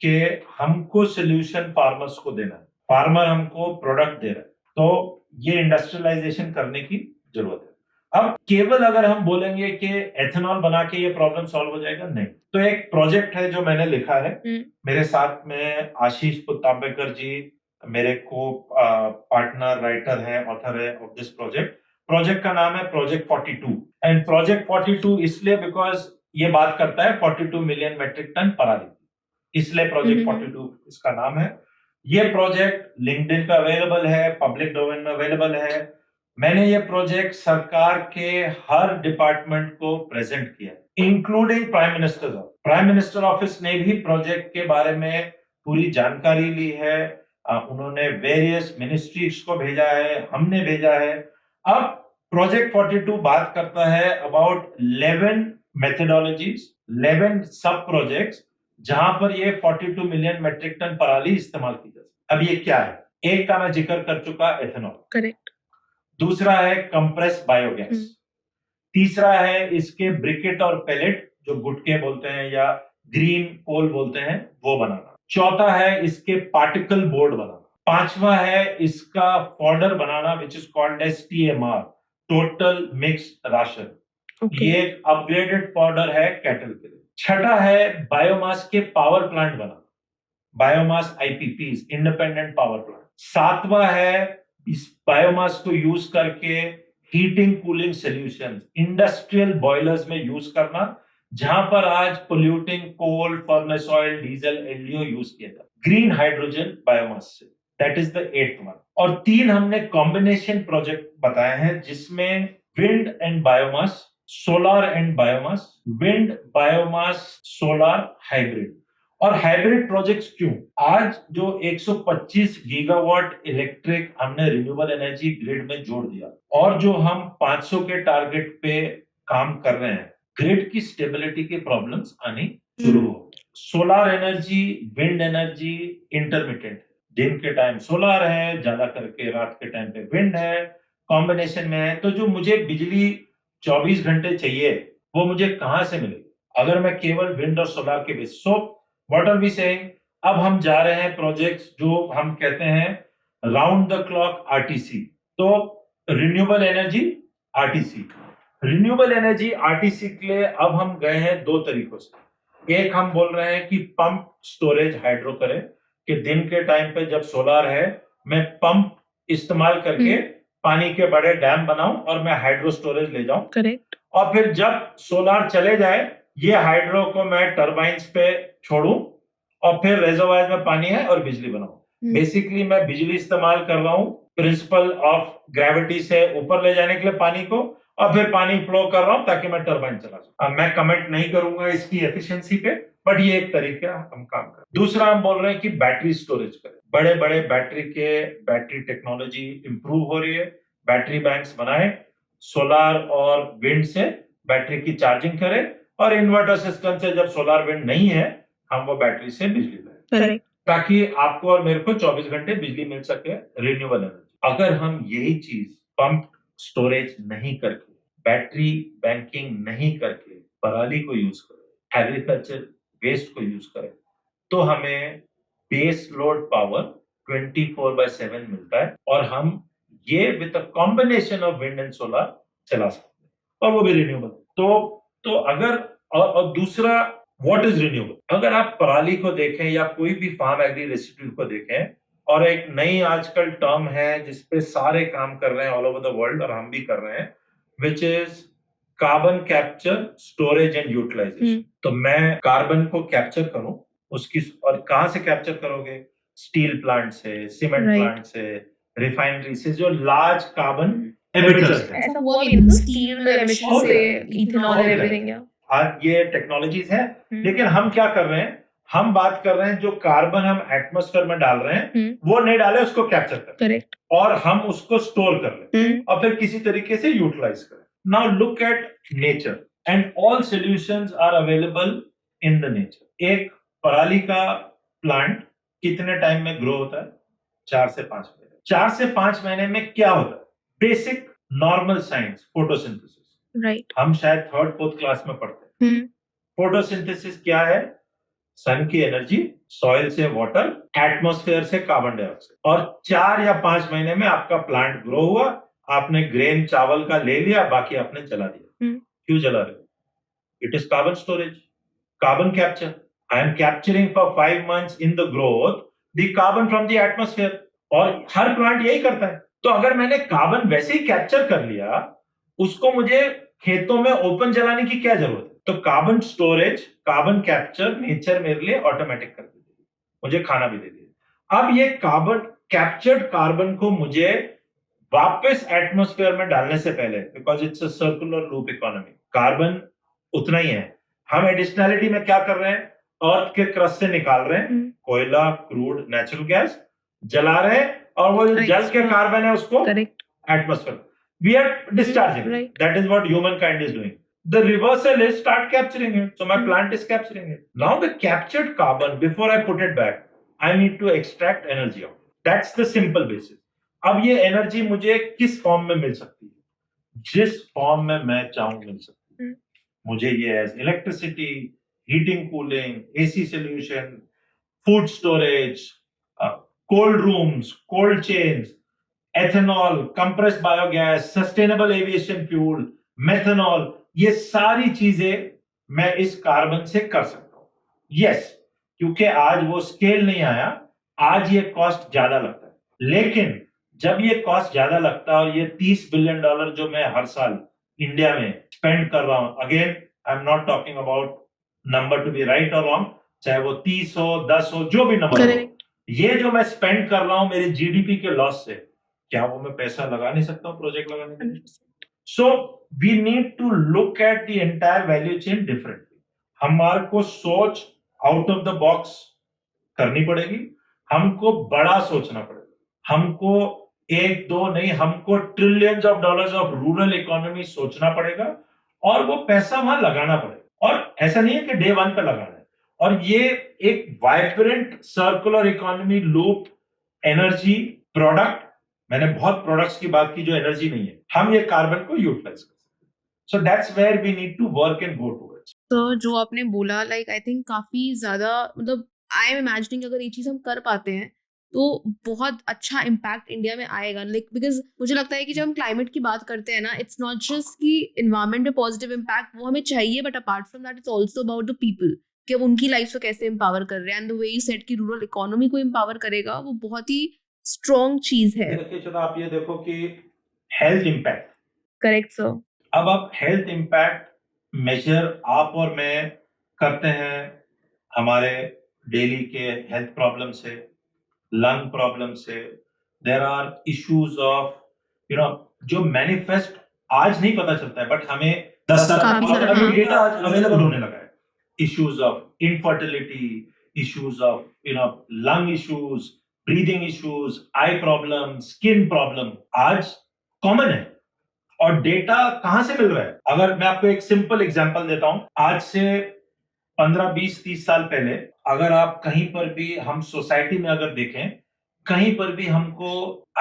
कि हमको सोल्यूशन फार्मर्स को देना है, फार्मर हमको प्रोडक्ट दे रहा है, तो ये इंडस्ट्रियलाइजेशन करने की जरूरत है। अब केवल अगर हम बोलेंगे कि एथेनॉल बना के ये प्रॉब्लम सॉल्व हो जाएगा, नहीं। तो एक प्रोजेक्ट है जो मैंने लिखा है, मेरे साथ में आशीष पुत्तांबेकर जी, मेरे को पार्टनर राइटर है, ऑथर है ऑफ दिस प्रोजेक्ट। प्रोजेक्ट का नाम है प्रोजेक्ट 42 एंड प्रोजेक्ट 42 इसलिए बिकॉज ये बात करता है 42 मिलियन मेट्रिक टन पराली, इसलिए प्रोजेक्ट 42 इसका नाम है। ये प्रोजेक्ट लिंक्डइन पे अवेलेबल है, पब्लिक डोमेन में अवेलेबल है। मैंने ये प्रोजेक्ट सरकार के हर डिपार्टमेंट को प्रेजेंट किया, इंक्लूडिंग प्राइम मिनिस्टर ऑफिस ने भी प्रोजेक्ट के बारे में पूरी जानकारी ली है। उन्होंने वेरियस मिनिस्ट्रीज को भेजा है, हमने भेजा है। अब प्रोजेक्ट 42 बात करता है अबाउट 11 मेथोडोलॉजीज, 11 सब प्रोजेक्ट्स जहां पर ये 42 मिलियन मेट्रिक टन पराली इस्तेमाल की जा सकती। अब ये क्या है? एक का मैं जिक्र कर चुका, एथेनॉल, करेक्ट। दूसरा है कंप्रेस बायोगैस, तीसरा है इसके ब्रिकेट और पेलेट जो गुटके बोलते हैं या ग्रीन कोल बोलते हैं वो बनाना। चौथा है इसके पार्टिकल बोर्ड बनाना। पांचवा है इसका fodder banana which is called S TMR, total mix ration. ये एक अपग्रेडेड फॉडर है कैटल के लिए। छठा है बायोमास के पावर प्लांट बनाना, biomass IPPs, independent power plant. सातवां है इस बायोमास को यूज करके heating cooling solutions, industrial boilers में यूज करना, जहां पर आज polluting coal, furnace oil, diesel, LDO use किया जाता है ग्रीन हाइड्रोजन बायोमास से। That is the 8th one. और 3 हमने कॉम्बिनेशन प्रोजेक्ट बताए हैं जिसमें wind and biomass, solar and biomass, wind biomass solar hybrid. और हाइब्रिड प्रोजेक्ट्स क्यों? आज जो 125 गीगावाट इलेक्ट्रिक हमने रिन्यूएबल एनर्जी ग्रिड में जोड़ दिया और जो हम 500 के टारगेट पे काम कर रहे हैं, ग्रिड की स्टेबिलिटी की प्रॉब्लम्स आनी शुरू हो। Solar energy, wind energy intermittent, दिन के टाइम सोलर है, ज्यादा करके रात के टाइम पे विंड है, कॉम्बिनेशन में है। तो जो मुझे बिजली 24 घंटे चाहिए वो मुझे कहां से मिलेगी अगर मैं केवल विंड और सोलर के base. So what are we saying? अब हम जा रहे हैं प्रोजेक्ट्स जो हम कहते हैं राउंड द क्लॉक RTC। तो renewable energy RTC, renewable energy RTC के लिए अब हम गए हैं 2 तरीकों से। एक हम बोल रहे हैं कि पंप स्टोरेज हाइड्रो करें, कि दिन के टाइम पे जब सोलर है मैं पंप इस्तेमाल करके पानी के बड़े डैम बनाऊं और मैं हाइड्रो स्टोरेज ले जाऊं। करेक्ट। और फिर जब सोलर चले जाए ये हाइड्रो को मैं टरबाइन्स पे छोड़ूं और फिर रिजर्वायर में पानी है और बिजली बनाऊं। बेसिकली मैं बिजली इस्तेमाल कर रहा हूं प्रिंसिपल ऑफ ग्रेविटी से ऊपर ले जाने के लिए पानी को, और फिर पानी फ्लो कर रहा हूं ताकि मैं टरबाइन चला सकूं। अब मैं कमेंट नहीं करूंगा इसकी एफिशिएंसी पे, बट ये एक तरीका हम काम कर। दूसरा हम बोल रहे हैं कि बैटरी स्टोरेज करें। बड़े बड़े बैटरी टेक्नोलॉजी इंप्रूव हो रही है, बैटरी बैंक्स बनाए, सोलर और विंड से बैटरी की चार्जिंग करें और इन्वर्टर सिस्टम से जब सोलर विंड नहीं है हम वो बैटरी से बिजली लाएं, ताकि आपको और मेरे को 24 घंटे बिजली मिल सके रिन्यूएबल एनर्जी। अगर हम यही चीज पंप स्टोरेज नहीं करके, बैटरी बैंकिंग नहीं करके, पराली को यूज करें, एग्रीकल्चर वेस्ट को यूज करें, तो हमें बेस लोड पावर 24/7 मिलता है और हम ये with a combination of wind and solar चला सकते हैं, और वो भी रिन्यूएबल। तो अगर और दूसरा व्हाट इज रिन्यूएबल? अगर आप पराली को देखें या कोई भी फार्म एग्री रेसिड्यू को देखें, और एक नई आजकल टर्म है जिसपे सारे काम कर रहे हैं ऑल ओवर द वर्ल्ड और हम भी कर रहे हैं, which is carbon capture, storage and utilisation. तो मैं कार्बन को कैप्चर करूं उसकी, और कहां से कैप्चर करोगे? स्टील प्लांट से, सीमेंट प्लांट से, रिफाइनरी से, जो लार्ज कार्बन एमिटर्स हैं। ऐसा हुआ भी ना, स्टील एमिशन से इथेनॉल एंड एवरीथिंग। आज ये टेक्नोलॉजीज हैं, लेकिन हम क्या कर रहे हैं? हम बात कर रहे हैं जो कार्बन हम एटमॉस्फेयर में डाल रहे हैं वो नहीं डाले, उसको कैप्चर करें। करेक्ट। और हम उसको स्टोर कर लें और फिर किसी तरीके से यूटिलाइज करें। Now look at nature and all solutions are available in the nature. एक पराली का प्लांट कितने टाइम में ग्रो होता है? 4 से 5 महीने। 4 से 5 महीने में क्या होता है? Basic normal science, photosynthesis. Right. हम शायद 3rd 4th क्लास में पढ़ते हैं। फोटोसिंथेसिस क्या है? सन की एनर्जी, सॉइल से वाटर, एटमॉस्फेयर से कार्बन डाइऑक्साइड, और 4 या 5 महीने में आपका प्लांट ग्रो हुआ, आपने ग्रेन चावल का ले लिया, बाकी आपने जला दिया। क्यों जला रहे? It is carbon storage, carbon capture. I am capturing for 5 months in the growth the carbon from the atmosphere. और हर प्लांट यही करता है। तो अगर मैंने कार्बन वैसे ही कैप्चर कर लिया, उसको मुझे खेतों में ओपन जलाने की क्या जरूरत है? तो carbon storage, carbon capture nature मेरे लिए ऑटोमेटिक कर देती है, मुझे खाना भी दे दिया। अब ये कार्बन कैप्चर्ड कार्बन को मुझे वापस एटमॉस्फेयर में डालने से पहले, because it's a circular loop economy, carbon उतना ही है। हम एडिशनैलिटी में क्या कर रहे हैं? अर्थ के क्रस्ट से निकाल रहे हैं कोयला, क्रूड, नेचुरल गैस, जला रहे हैं, और वो जो जल के कार्बन है उसको atmosphere we are discharging. Right. That is what humankind is doing. The reversal is start capturing it. So my plant is capturing it. Now the captured carbon, before I put it back, I need to extract energy out. That's the simple basis. अब ये energy मुझे किस form में मिल सकती है? जिस form में मैं चाहूं मिल सकती है। मुझे ये as electricity, heating, cooling, AC solution, food storage, cold rooms, cold chains, ethanol, compressed biogas, sustainable aviation fuel, methanol, ये सारी चीजें मैं इस कार्बन से कर सकता हूं। यस, क्योंकि आज वो स्केल नहीं आया, आज ये कॉस्ट ज्यादा लगता है। लेकिन जब ये कॉस्ट ज्यादा लगता है और ये $30 बिलियन जो मैं हर साल इंडिया में स्पेंड कर रहा हूं, again I am not talking about number to be right और रॉन्ग, चाहे वो 30 हो, 10 हो, जो भी नंबर हो, ये जो मैं स्पेंड कर रहा हूं मेरे जीडीपी के लॉस से, क्या वो मैं पैसा लगा नहीं सकता हूँ प्रोजेक्ट लगाने के लिए? So we need to look at the entire value chain differently. हमारे को सोच आउट ऑफ द बॉक्स करनी पड़ेगी, हमको बड़ा सोचना पड़ेगा, हमको एक दो नहीं, हमको trillions of dollars of rural economy सोचना पड़ेगा, और वो पैसा वहां लगाना पड़ेगा। और ऐसा नहीं है कि डे 1 पे लगाना है। और ये एक vibrant circular economy loop, energy product, मैंने बहुत प्रोडक्ट्स की बात की जो एनर्जी नहीं है, हम ये कार्बन को यूटिलाइज कर सकते हैं। So that's where we need to work and go towards. तो जो आपने बोला, लाइक आई थिंक काफी ज्यादा, मतलब आई एम इमेजिनिंग अगर ये चीज हम कर पाते हैं तो बहुत अच्छा इम्पैक्ट इंडिया में आएगा। लाइक बिकॉज मुझे लगता है कि जब हम क्लाइमेट की बात करते हैं ना, इट्स नॉट जस्ट कि इन्वायरमेंट में पॉजिटिव इम्पैक्ट वो हमें चाहिए, but apart from that it's also about the people, कि हम उनकी लाइफ को कैसे एम्पावर कर रहे हैं। And the way you said कि रूरल इकोनॉमी को एम्पावर करेगा, वो बहुत ही स्ट्रॉन्ग चीज है। चलो आप ये देखो कि हेल्थ इम्पैक्ट, करेक्ट सर। अब आप हेल्थ इम्पैक्ट मेजर आप और मैं करते हैं हमारे डेली के हेल्थ प्रॉब्लम से, लंग प्रॉब्लम से। देयर आर इश्यूज ऑफ जो मैनिफेस्ट आज नहीं पता चलता है, बट हमें 10 साल अभी डेटा अवेलेबल होने लगा है। Issues of infertility, issues of lung issues, breathing issues, I problem, skin problem आज कॉमन है। और डेटा कहां से मिल रहा है? अगर मैं आपको एक सिंपल एग्जांपल देता हूं, आज से 15, 20, 30 साल पहले अगर आप कहीं पर भी, हम सोसाइटी में अगर देखें, कहीं पर भी हमको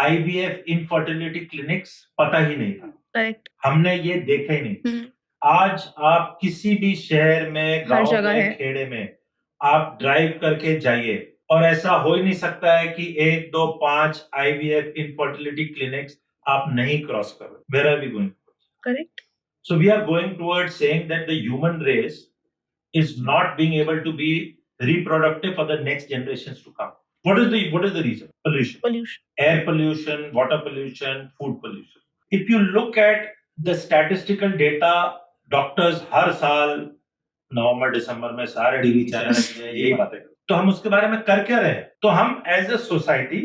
आईवीएफ इनफर्टिलिटी क्लिनिक्स पता ही नहीं था। करेक्ट, हमने ये देखा ही नहीं। आज आप किसी भी शहर में, गांव में, खेड़े में आप ड्राइव करके जाइए, और ऐसा हो ही नहीं सकता है कि 1, 2, 5 आईवीएफ इनफर्टिलिटी क्लिनिक्स आप नहीं क्रॉस कर रहे। Where are we going? Correct. So we are going towards saying that the human race is not being able to be reproductive for the next generations to come. What is the reason? Pollution. Air pollution, water pollution, food pollution. If you look at the statistical data, doctors हर साल नवंबर दिसंबर में सारे TV channel में यही बातें, तो हम उसके बारे में कर क्या रहे हैं? तो हम as a society,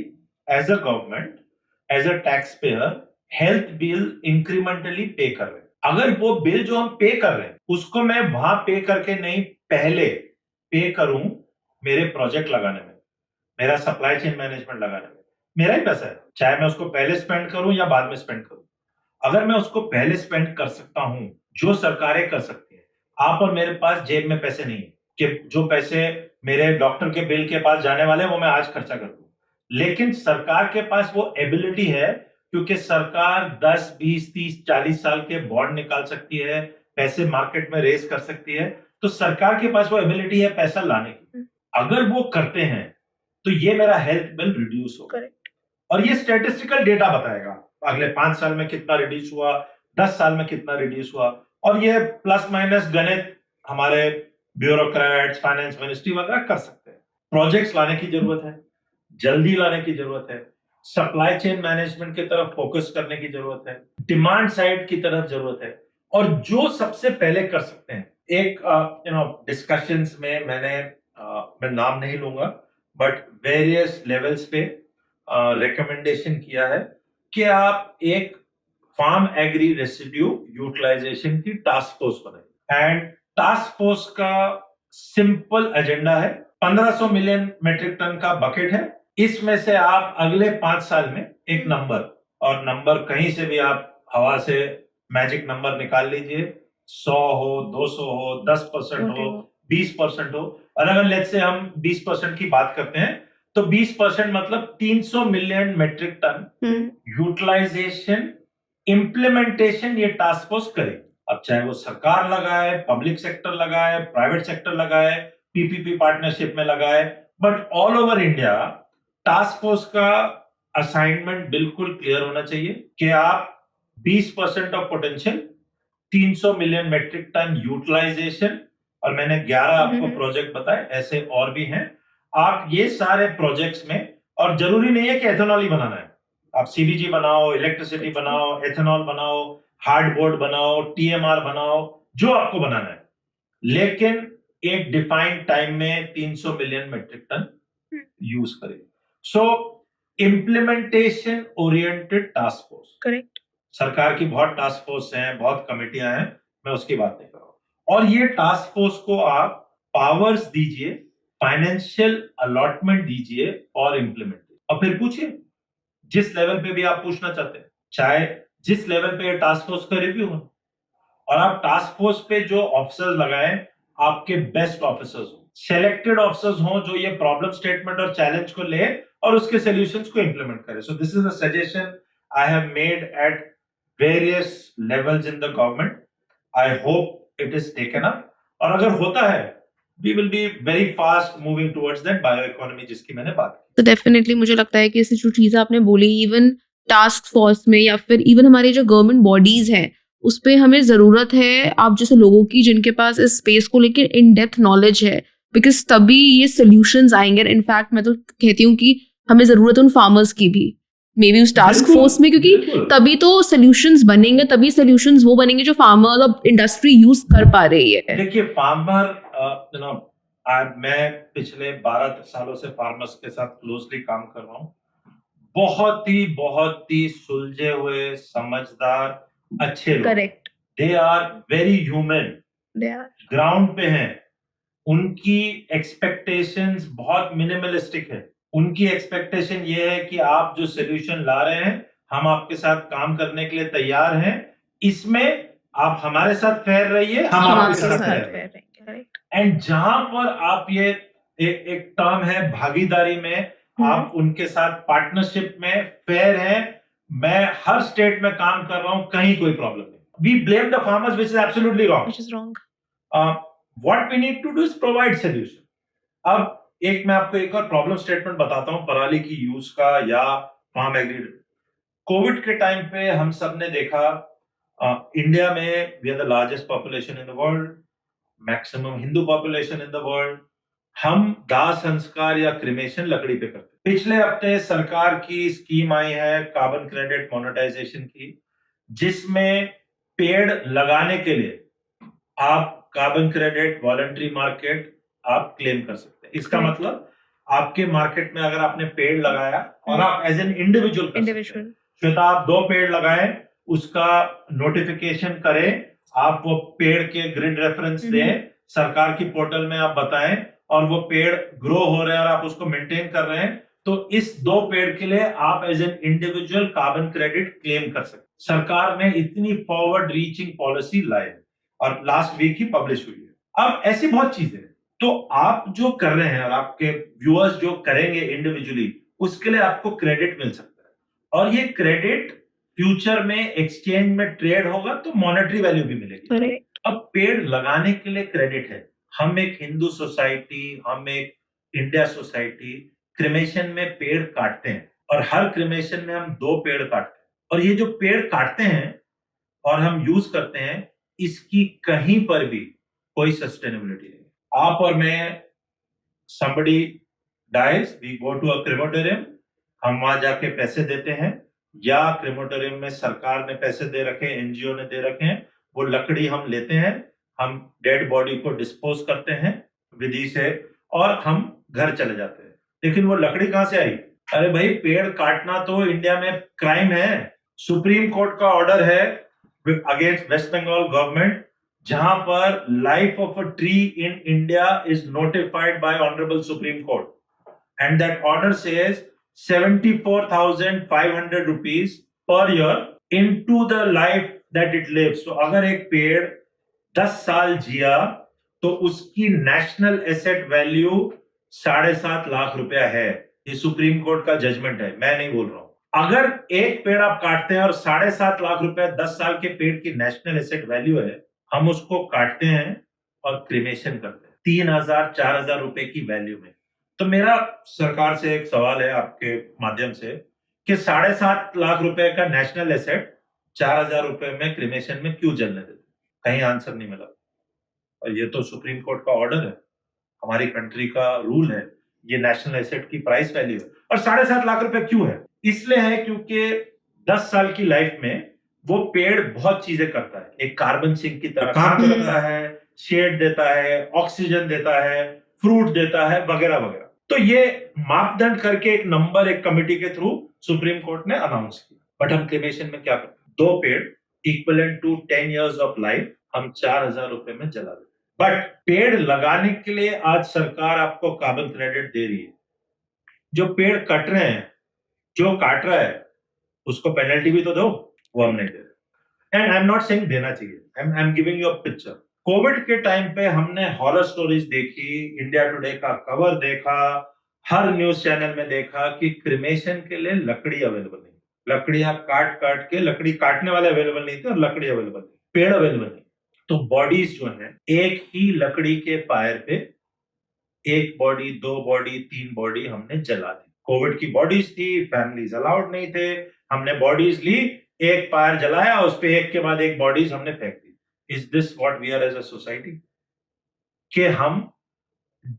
as a government, as a tax payer health bill incrementally pay कर रहे हैं। अगर वो बिल जो हम पे कर रहे हैं उसको मैं वहां पे करके नहीं, पहले पे करूं मेरे प्रोजेक्ट लगाने में, मेरा सप्लाई चेन मैनेजमेंट लगाने में, मेरा ही पैसा है, चाहे मैं उसको पहले स्पेंड करूं या बाद में स्पेंड करूं। अगर मैं उसको पहले स्पेंड कर सकता हूं, जो सरकारें कर सकती है, आप और मेरे पास जेब में पैसे नहीं है कि जो पैसे मेरे डॉक्टर के बिल के पास जाने वाले हैं वो मैं आज खर्चा कर दूं। लेकिन सरकार के पास वो एबिलिटी है, क्योंकि सरकार 10, 20, 30, 40 साल के बॉन्ड निकाल सकती है, पैसे मार्केट में रेज कर सकती है। तो सरकार के पास वो एबिलिटी है पैसा लाने की। अगर वो करते हैं तो ये मेरा हेल्थ बिल रिड्यूस होगा। और ये स्टैटिस्टिकल डेटा बताएगा अगले 5 साल में कितना रिड्यूस हुआ, 10 साल में कितना रिड्यूस हुआ। और ये प्लस माइनस गणित हमारे ब्यूरोक्रेट्स, फाइनेंस मिनिस्ट्री वगैरह कर सकते हैं। प्रोजेक्ट्स लाने की जरूरत है, जल्दी लाने की जरूरत है। सप्लाई चेन मैनेजमेंट की तरफ फोकस करने की जरूरत है, डिमांड साइड की तरफ जरूरत है। और जो सबसे पहले कर सकते हैं, एक डिस्कशंस में मैं नाम नहीं लूंगा, बट वेरियस लेवल्स पे रिकमेंडेशन किया है कि आप एक फार्म एग्री रेसिड्यू यूटिलाइजेशन की टास्क फोर्स बनाए। एंड टास्क फोर्स का सिंपल एजेंडा है, 1500 मिलियन मेट्रिक टन का बकेट है, इसमें से आप अगले 5 साल में एक नंबर, और नंबर कहीं से भी आप हवा से मैजिक नंबर निकाल लीजिए, 100 हो, 200 हो, 10% हो, 20% हो। और अगर लेट्स से हम 20% की बात करते हैं तो 20% मतलब 300 million metric ton utilisation implementation ये टास्क फोर्स करे। अब चाहे वो सरकार लगाए, पब्लिक सेक्टर लगाए, प्राइवेट सेक्टर लगाए, पीपीपी पार्टनरशिप में लगाए, but all over India task force का असाइनमेंट बिल्कुल क्लियर होना चाहिए कि आप 20% of potential, 300 million metric ton utilisation, और मैंने 11 आपको प्रोजेक्ट बताए, ऐसे और भी हैं। आप ये सारे प्रोजेक्ट्स में, और जरूरी नहीं है कि एथेनॉल ही बनाना है, आप सीबीजी बनाओ, इलेक्ट्रिसिटी बनाओ, एथेनॉल बनाओ, हार्डबोर्ड बनाओ, टीएमआर बनाओ, जो आपको बनाना है, लेकिन एक डिफाइंड टाइम में 300 मिलियन मेट्रिक टन यूज करें। सो implementation oriented task force, correct. सरकार की बहुत टास्क फोर्स हैं, बहुत कमेटियां हैं, मैं उसकी बात नहीं कर रहा हूं। और ये टास्क फोर्स को आप पावर्स दीजिए, फाइनेंशियल अलॉटमेंट दीजिए और इम्प्लीमेंट, और फिर पूछिए जिस लेवल पे भी आप पूछना चाहते हैं, चाहे जिस लेवल पे टास्क फोर्स का रिव्यू हो, और आप टास्क फोर्स पे जो ऑफिसर्स लगाएं, आपके बेस्ट ऑफिसर्स हो, सेलेक्टेड ऑफिसर्स हो, जो ये प्रॉब्लम स्टेटमेंट और चैलेंज को ले और उसके सॉल्यूशंस को इंप्लीमेंट करे। So this is a suggestion I have made at various levels in the government. I hope it is taken up, और अगर होता है we will be very fast moving towards that bioeconomy जिसकी मैंने बात की। तो डेफिनेटली मुझे लगता है कि ऐसी जो चीज़ें आपने बोली, इवन टास्क फोर्स में या फिर इवन हमारे जो गवर्नमेंट बॉडीज हैं, उस पर हमें ज़रूरत है आप जैसे लोगों की, जिनके पास इस स्पेस को लेकर इन डेप्थ नॉलेज है, बिकॉज तभी ये सोल्यूशंस आएंगे। इनफैक्ट मैं तो कहती हूँ कि हमें ज़रूरत है उन फार्मर्स की भी, मे बी उस टास्क फोर्स में, क्योंकि तभी तो सोल्यूशंस बनेंगे, तभी सोल्यूशंस वो बनेंगे जो फार्मर और इंडस्ट्री यूज कर पा रही है। देखिए फार्मर, मैं पिछले 12 सालों से फार्मर्स के साथ क्लोजली काम कर रहा हूँ, बहुत ही सुलझे हुए, समझदार, अच्छे लोग, correct. They are very human, they are ground पे हैं, उनकी एक्सपेक्टेशंस बहुत मिनिमलिस्टिक है। उनकी एक्सपेक्टेशन ये है कि आप जो सोल्यूशन ला रहे हैं, हम आपके साथ काम करने के लिए तैयार हैं, इसमें आप हमारे साथ फेयर रहिए, हम आपके साथ फेयर रहेंगे। एंड जहां पर आप ये एक टर्म है भागीदारी में, आप उनके साथ पार्टनरशिप में फेयर हैं, मैं हर स्टेट में काम कर रहा हूं, कहीं कोई प्रॉब्लम नहीं। We blame the farmers, which is absolutely wrong, which is wrong. What we need to do is provide solution. अब मैं आपको एक और प्रॉब्लम स्टेटमेंट बताता हूं पराली की यूज का या फार्म एग्री। कोविड के टाइम पे हम सब ने देखा, इंडिया में we are the largest population in the world, maximum Hindu population in the world, हम दाह संस्कार या क्रिमेशन लकड़ी पे करते। पिछले हफ्ते सरकार की स्कीम आई है कार्बन क्रेडिट मोनेटाइजेशन की, जिसमें पेड़ लगाने के लिए आप कार्बन क्रेडिट वॉलंटरी मार्केट आप क्लेम कर सकते हैं। इसका मतलब आपके मार्केट में अगर आपने पेड़ लगाया और आप एज एन इंडिविजुअल, श्वेता आप 2 पेड़ लगाएं, उसका नोटिफिकेशन करें, आप वो पेड़ के ग्रिड रेफरेंस दें, सरकार की पोर्टल में आप बताएं, और वो पेड़ ग्रो हो रहे हैं और आप उसको मेंटेन कर रहे हैं, तो इस 2 पेड़ के लिए आप as an individual carbon credit claim कर सकते। सरकार ने इतनी फॉरवर्ड रीचिंग पॉलिसी लाई और लास्ट वीक ही पब्लिश हुई है। अब ऐसी बहुत चीजें, तो आप जो कर रहे हैं और आपके व्यूअर्स जो करेंगे इंडिविजुअली, उसके लिए आपको क्रेडिट मिल सकता है, और ये क्रेडिट फ्यूचर में एक्सचेंज में ट्रेड होगा तो मॉनेटरी वैल्यू भी मिलेगी। अब पेड़ लगाने के लिए क्रेडिट है। हम एक हिंदू सोसाइटी, हम एक इंडिया सोसाइटी क्रिमेशन में पेड़ काटते हैं, और हर क्रिमेशन में हम 2 पेड़ काटते हैं, और ये जो पेड़ काटते हैं और हम यूज करते हैं, इसकी कहीं पर भी कोई सस्टेनेबिलिटी नहीं। आप और मैं, somebody dies, we go to a crematorium, हम वहां जाके पैसे देते हैं या क्रेमेटोरियम में सरकार ने पैसे दे रखे हैं, एनजीओ ने दे रखे हैं, वो लकड़ी हम लेते हैं, हम डेड बॉडी को डिस्पोज करते हैं विधि से और हम घर चले जाते हैं। लेकिन वो लकड़ी कहां से आई? अरे भाई, पेड़ काटना तो इंडिया में क्राइम है। सुप्रीम कोर्ट का ऑर्डर है अगेंस्ट वेस्ट बंगाल गवर्नमेंट, जहां पर life of a tree in India is notified by honourable supreme court, and that order says 74,500 rupees per year into the life that it lives. So अगर एक पेड़ 10 साल जिया तो उसकी नेशनल एसेट वैल्यू 7.5 लाख रुपया है। ये सुप्रीम कोर्ट का जजमेंट है, मैं नहीं बोल रहा हूं। अगर एक पेड़ आप काटते हैं और 7.5 लाख रुपया 10 साल के पेड़ की नेशनल एसेट वैल्यू है, हम उसको काटते हैं और क्रिमेशन करते हैं 3,000-4,000 रुपए की वैल्यू में। तो मेरा सरकार से एक सवाल है आपके माध्यम से कि 7.5 लाख रुपए का नेशनल एसेट 4,000 रुपए में क्रिमेशन में क्यों जलने देते? कहीं आंसर नहीं मिला। और ये तो सुप्रीम कोर्ट का ऑर्डर है, हमारी कंट्री का रूल है, ये नेशनल एसेट की प्राइस वैल्यू है। और 7.5 लाख रुपए क्यों है? इसलिए है क्योंकि 10 साल की लाइफ में वो पेड़ बहुत चीजें करता है। एक कार्बन सिंक की तरह काम करता है, शेड देता है, ऑक्सीजन देता है, फ्रूट देता है, वगैरह वगैरह। तो ये मापदंड करके एक नंबर एक कमेटी के थ्रू सुप्रीम कोर्ट ने अनाउंस किया। बट हम क्रिमेशन में क्या करते हैं? 2 पेड़ equivalent to 10 years of life हम 4,000 रुपए में जला देते। बट पेड़ लगाने के लिए आज सरकार आपको कार्बन क्रेडिट दे रही है। जो पेड़ कट रहे हैं, जो काट रहा है, उसको पेनल्टी भी तो दो, वो हम नहीं दे रहे। And I am not saying देना चाहिए, I am giving you a picture. Covid के टाइम पे हमने हॉरर स्टोरीज देखी, इंडिया टुडे का कवर देखा, हर न्यूज चैनल में देखा कि क्रिमेशन के लिए लकड़ी अवेलेबल नहीं। लकड़ियां काट काट के, लकड़ी काटने वाले अवेलेबल नहीं थे और लकड़ी अवेलेबल नहीं, पेड़ अवेलेबल नहीं। तो बॉडीज जो है, एक ही लकड़ी के पायर पे 1 बॉडी, 2 बॉडी, 3 बॉडी हमने जला दी। कोविड की बॉडीज थी, फैमिलीज अलाउड नहीं थे, हमने बॉडीज ली, एक पायर जलाया, उस पे एक के बाद एक बॉडीज हमने फेंक दी। Is this what we are as a society? कि हम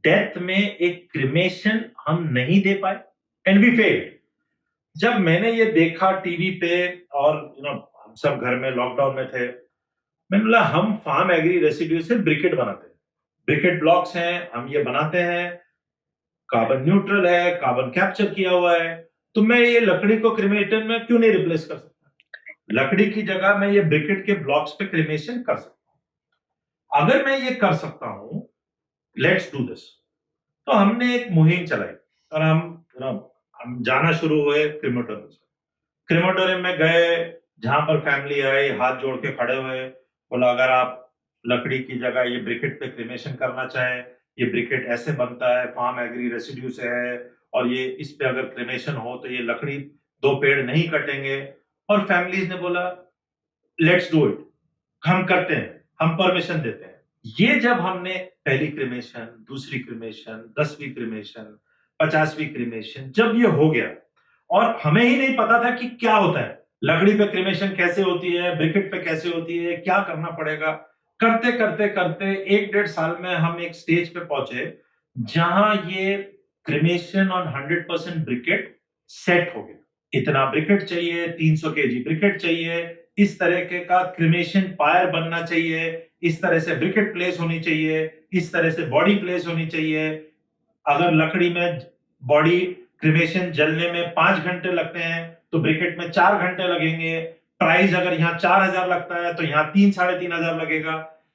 डेथ में एक क्रिमेशन हम नहीं दे पाए एंड वी फेल्ड। जब मैंने ये देखा टीवी पे और हम सब घर में लॉकडाउन में थे, मैंने बोला हम फार्म एग्री रेसिड्यू से ब्रिकेट बनाते हैं, ब्रिकेट ब्लॉक्स हैं, हम ये बनाते हैं, कार्बन न्यूट्रल है, कार्बन कैप्चर किया हुआ है, तो मैं ये लकड़ी को क्रिमेशन में क्यों नहीं रिप्लेस कर सकता? लकड़ी की जगह मैं ये ब्रिकेट के ब्लॉक्स पे क्रिमेशन कर सकता हूं। अगर मैं ये कर सकता हूं, लेट्स डू दिस। तो हमने एक मुहिम चलाई और हम जाना शुरू हुए क्रिमेटोरियम से। क्रिमेटोरियम में गए, जहां पर फैमिली आई, हाथ जोड़ के खड़े हुए, बोला अगर आप लकड़ी की जगह ये ब्रिकेट पे क्रिमेशन करना चाहें, ये ब्रिकेट ऐसे बनता है, फार्म एग्री रेसिड्यू से है, और ये इस पे अगर क्रिमेशन हो तो ये लकड़ी 2 पेड़ नहीं कटेंगे। और फैमिलीज ने बोला लेट्स डू इट, हम करते हैं, हम परमिशन देते हैं। ये जब हमने पहली क्रिमेशन, दूसरी क्रिमेशन, 10वीं क्रिमेशन, 50वीं क्रिमेशन, जब ये हो गया और हमें ही नहीं पता था कि क्या होता है, लकड़ी पे क्रिमेशन कैसे होती है, ब्रिकेट पे कैसे होती है, क्या करना पड़ेगा, करते करते करते 1-1.5 साल में हम एक स्टेज पे पहुंचे जहां ये क्रिमेशन ऑन 100% ब्रिकेट सेट हो गया। इतना ब्रिकेट चाहिए, 300 kg ब्रिकेट चाहिए, इस तरह के का क्रिमेशन पायर बनना चाहिए, इस तरह से ब्रिकेट प्लेस होनी चाहिए, इस तरह से बॉडी प्लेस होनी चाहिए। अगर लकड़ी में बॉडी क्रिमेशन जलने में 5 घंटे लगते हैं तो ब्रिकेट में 4 घंटे लगेंगे। प्राइस अगर यहाँ 4,000 लगता है तो यहाँ 3,000-3,500 लगेगा।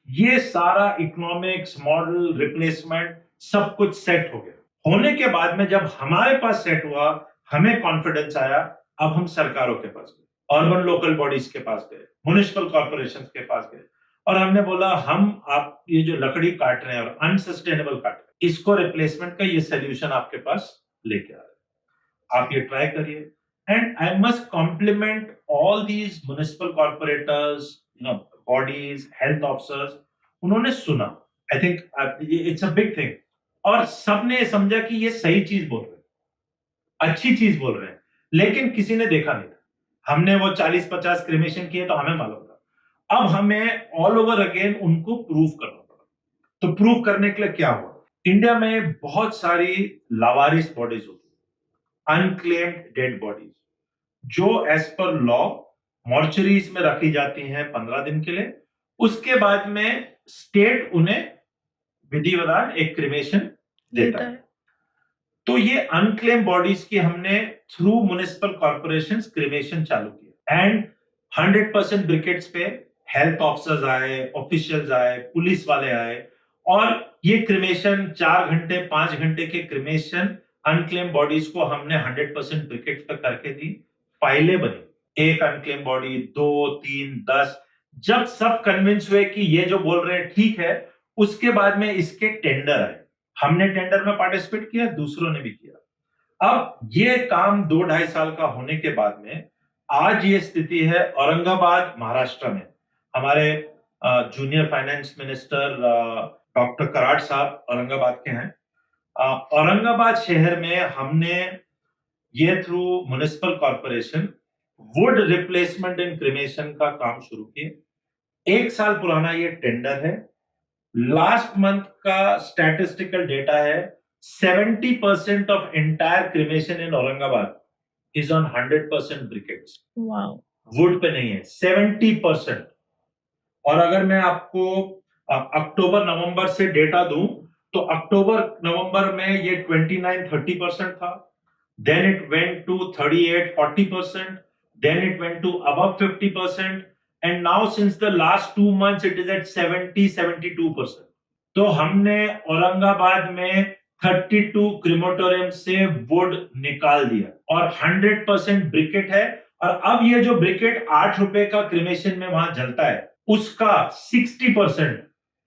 ये सारा इकोनॉमिक्स, मॉडल, रिप्लेसमेंट सब कुछ सेट हो गया। होने के बाद में जब हमारे पास सेट हुआ, हमें कॉन्फिडेंस आया, अब हम सरकारों के पास गए, अर्बन लोकल बॉडीज के पास गए, म्युनिसिपल कॉर्पोरेशंस के पास गए और हमने बोला हम आप ये जो लकड़ी काट रहे हैं और अनसस्टेनेबल काट रहे हैं, इसको रिप्लेसमेंट का ये सोल्यूशन आपके पास लेके आ रहे हैं, आप ये ट्राई करिए। And I must compliment all these municipal corporators, bodies, health officers, उन्होंने सुना। I think it's a big thing और सबने समझा कि ये सही चीज बोल रहे हैं, अच्छी चीज बोल रहे हैं, लेकिन किसी ने देखा नहीं था। हमने वो 40-50 क्रिमेशन किए तो हमें मालूम था, अब हमें ऑल ओवर अगेन उनको प्रूव करना पड़ा। तो प्रूव करने के लिए क्या हुआ, इंडिया में बहुत सारी लावारिस बॉडीज होती है, अनक्लेम्ड डेड बॉडीज, जो एज पर लॉ मॉर्चरीज में रखी जाती हैं 15 दिन के लिए, उसके बाद में स्टेट उन्हें विधिवत एक क्रिमेशन देता है। तो ये अनक्लेम बॉडीज की हमने थ्रू म्युनिसिपल कॉर्पोरेशन क्रिमेशन चालू किया एंड 100% ब्रिकेट्स पे हेल्थ ऑफिसर्स आए, ऑफिशियल्स आए, पुलिस वाले आए और ये क्रिमेशन 4 घंटे 5 घंटे के क्रिमेशन अनक्लेम बॉडीज को हमने 100% ब्रिकेट्स पे करके दी। फाइलें बनी, एक अनक्लेम बॉडी, 2, 3, 10। जब सब कन्विंस हुए कि ये जो बोल रहे हैं ठीक है, उसके बाद में इसके टेंडर आए। हमने टेंडर में पार्टिसिपेट किया, दूसरों ने भी किया। अब ये काम 2-2.5 साल का होने के बाद में आज ये स्थिति है औरंगाबाद महाराष्ट्र में। हमारे junior finance minister doctor Karad साहब औरंगाबाद के हैं। औरंगाबाद शहर में हमने ये through municipal corporation wood replacement and cremation का काम शुरू किया। 1 साल पुराना ये टेंडर है। लास्ट मंथ का स्टैटिस्टिकल डेटा है 70% of entire cremation in Aurangabad is on 100% briquettes. Would पे नहीं है, 70%। और अगर मैं आपको अक्टूबर नवंबर से डेटा दूं तो अक्टूबर नवंबर में ये 29-30% था, then it went to 38-40%, then it went to above 50%, and now since the last 2 months it is at 70-72%। तो हमने औरंगाबाद में 32 क्रिमेटोरियम से वुड निकाल दिया और 100% ब्रिकेट है। और अब ये जो ब्रिकेट 8 रुपए का क्रिमेशन में वहां जलता है, उसका 60%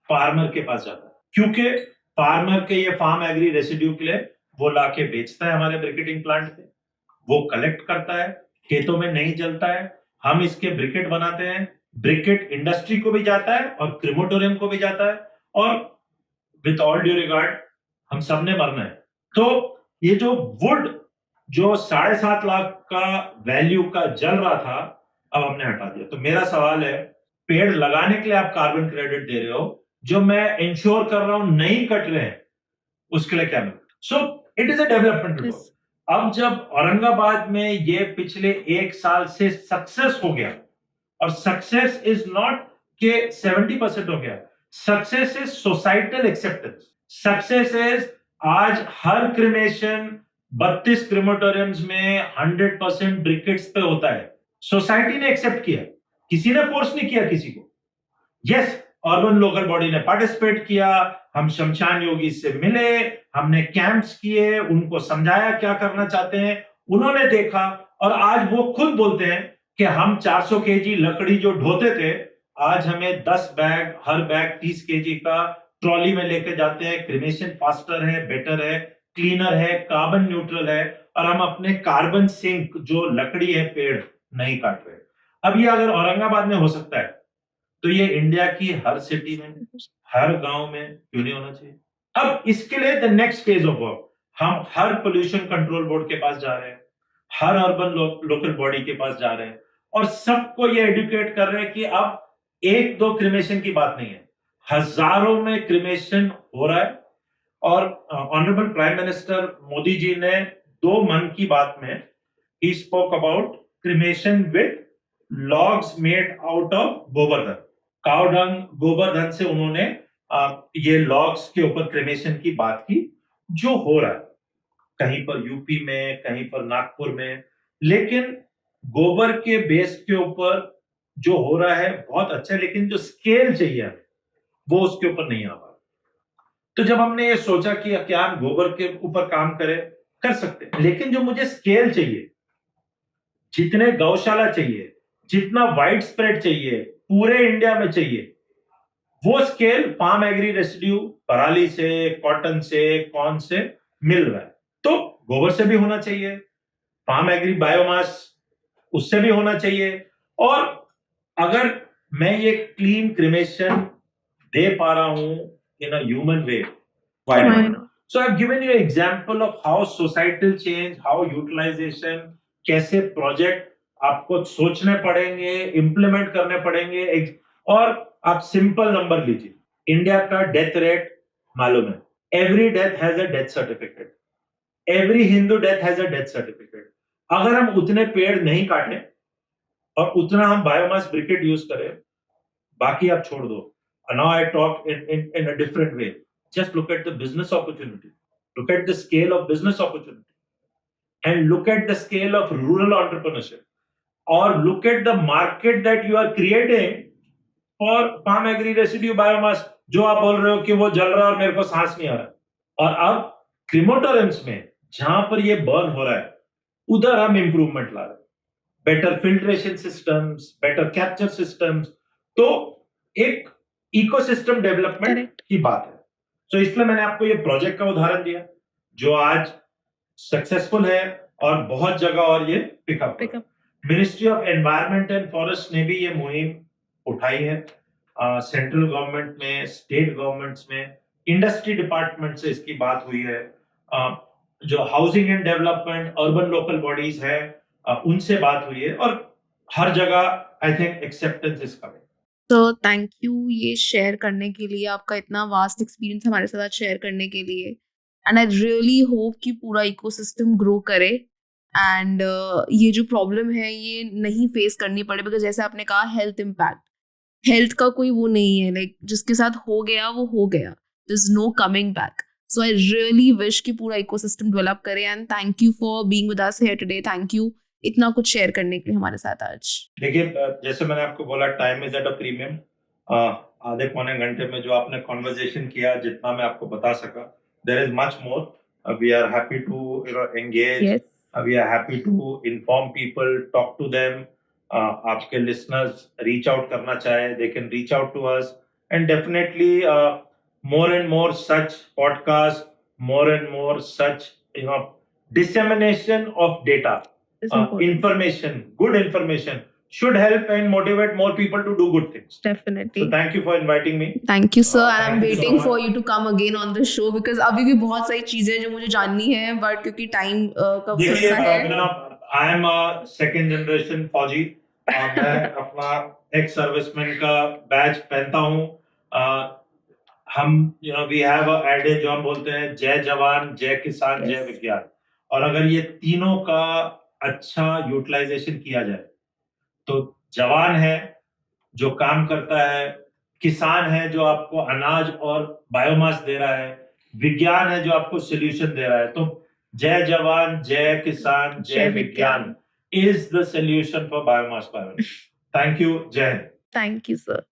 फार्मर के पास जाता है, क्योंकि फार्मर के ये फार्म एग्री रेसिड्यू के लिए वो लाके बेचता है हमारे ब्रिकेटिंग प्लांट पे, वो कलेक्ट करता है, खेतों में नहीं जलता है, हम इसके ब्रिकेट बनाते हैं। ब्रिकेट इंडस्ट्री को भी जाता है और क्रिमेटोरियम को भी जाता है और विथ ऑल ड्यू रिगार्ड हम सब ने मरना है। तो ये जो वुड जो 7.5 लाख का वैल्यू का जल रहा था, अब हमने हटा दिया। तो मेरा सवाल है, पेड़ लगाने के लिए आप कार्बन क्रेडिट दे रहे हो, जो मैं इंश्योर कर रहा हूं नहीं कट रहे हैं, उसके लिए क्या मिलेगा? So it is a development report. अब जब औरंगाबाद में ये पिछले 1 साल से सक्सेस हो गया, और सक्सेस इज नॉट के 70% हो गया, success is societal acceptance. Success is आज हर क्रिमेशन 32 क्रिमेटोरियम्स में 100% ब्रिकेट्स पे होता है। सोसाइटी ने एक्सेप्ट किया, किसी ने फोर्स नहीं किया किसी को। यस, अर्बन लोकल बॉडी ने पार्टिसिपेट किया, हम शमशान योगी से मिले, हमने कैंप्स किए, उनको समझाया क्या करना चाहते हैं, उन्होंने देखा और आज वो खुद बोलते हैं कि हम 400 केजी लकड़ी जो ढोते थे, आज हमें 10 बैग, हर बैग 30 केजी का ट्रॉली में लेके जाते हैं। क्रिमेशन फास्टर है, बेटर है, क्लीनर है, कार्बन न्यूट्रल है और हम अपने कार्बन सिंक जो लकड़ी है पेड़ नहीं काट रहे। अब ये अगर औरंगाबाद में हो सकता है तो ये इंडिया की हर सिटी में, हर गांव में क्यों नहीं होना चाहिए? अब इसके लिए the next phase of work, हम हर पोल्यूशन कंट्रोल बोर्ड के पास जा रहे हैं, हर अर्बन लोकल बॉडी के पास जा रहे हैं और सबको ये एडुकेट कर रहे हैं कि अब 1-2 क्रिमेशन की बात नहीं है, हजारों में क्रिमेशन हो रहा है। और honourable prime minister Modi ji ने 2 मन की बात में ही spoke about cremation with logs made out of Gobardhan, cow dung, Gobardhan से उन्होंने ये लॉग्स के ऊपर क्रिमेशन की बात की, जो हो रहा है कहीं पर यूपी में, कहीं पर नागपुर में। लेकिन गोबर के बेस के ऊपर जो हो रहा है बहुत अच्छा है, लेकिन जो स्केल चाहिए वो उसके ऊपर नहीं आ पा। तो जब हमने ये सोचा कि क्या हम गोबर के ऊपर काम करें, कर सकते हैं, लेकिन जो मुझे स्केल चाहिए, जितने गौशाला चाहिए, जितना वाइड स्प्रेड चाहिए, पूरे इंडिया में चाहिए, वो स्केल फार्म एग्री रेसिड्यू पराली से, कॉटन से, कॉर्न से मिल रहा है। तो गोबर से भी होना चाहिए, फार्म एग्री बायोमास उससे भी होना चाहिए। और अगर मैं ये क्लीन क्रिमेशन दे पा रहा हूं in a human way, why not? So I've given you an example of how societal change, how utilization, कैसे प्रोजेक्ट आपको सोचने पड़ेंगे, इंप्लीमेंट करने पड़ेंगे। और आप सिंपल नंबर लीजिए, इंडिया का डेथ रेट मालूम है, every death has a death certificate, every Hindu death has a death certificate. अगर हम उतने पेड़ नहीं काटें और उतना हम बायोमास ब्रिकेट यूज करें, बाकी आप छोड़ दो। Now I talk in a different way. Just look at the business opportunity. Look at the scale of business opportunity. And look at the scale of rural entrepreneurship. Or look at the market that you are creating for farm agri residue biomass, जो आप बोल रहे हो कि वो जल रहा है और मेरे को सांस नहीं आ रहा। और अब क्रिमोटोरियम्स में जहां पर ये बर्न हो रहा है, उधर हम इंप्रूवमेंट ला रहे हैं। Better filtration systems, better capture systems, तो एक इकोसिस्टम डेवलपमेंट की बात है। तो इसलिए मैंने आपको ये प्रोजेक्ट का उदाहरण दिया जो आज सक्सेसफुल है और बहुत जगह और ये pickup. Ministry of environment and forest ने भी ये मुहिम उठाई है। सेंट्रल गवर्नमेंट में, स्टेट गवर्नमेंट्स में, इंडस्ट्री डिपार्टमेंट से इसकी बात हुई है। जो housing and development, urban local bodies है, उनसे बात हुई है और हर जगह I think acceptance is coming. तो थैंक यू ये शेयर करने के लिए, आपका इतना वास्ट एक्सपीरियंस हमारे साथ शेयर करने के लिए। एंड आई रियली होप कि पूरा इकोसिस्टम ग्रो करे एंड ये जो प्रॉब्लम है ये नहीं फेस करनी पड़े, बिकॉज जैसे आपने कहा हेल्थ इम्पैक्ट, हेल्थ का कोई वो नहीं है, लाइक जिसके साथ हो गया वो हो गया, there is no coming back. So I really wish कि पूरा इकोसिस्टम डेवलप करे and thank you for being with us here today. Thank you इतना कुछ शेयर करने के लिए हमारे साथ आज। देखिए, जैसे मैंने आपको बोला, time is at a premium. आधे पौने घंटे में जो आपने कॉन्वर्सेशन किया, जितना मैं आपको बता सका, there is much more. We are happy to engage, we are happy to inform people, talk to them. आपके लिसनर्स रीच आउट करना चाहे, they can reach out to us and definitely more and more such podcasts, more and more such dissemination of data, information, good information should help and motivate more people to do good things. Definitely. So thank you for inviting me. Thank you sir, and I'm waiting for you to come again on the show because अभी भी बहुत सारी चीजें जो मुझे जाननी है, but क्योंकि टाइम का देखिए, I am a second generation फौजी। मैं अपना एक्स सर्विसमैन का बैच पहनता हूँ। हम वी हैव अ एडेज जो हम बोलते हैं, जय जवान, जय किसान, जय विज्ञान। और अगर ये तीनों का अच्छा यूटिलाइजेशन किया जाए तो जवान है जो काम करता है, किसान है जो आपको अनाज और बायोमास दे रहा है, विज्ञान है जो आपको सोल्यूशन दे रहा है। तो जय जवान, जय किसान, जय विज्ञान is the solution for biomass. Thank you, Jai. Thank you, sir.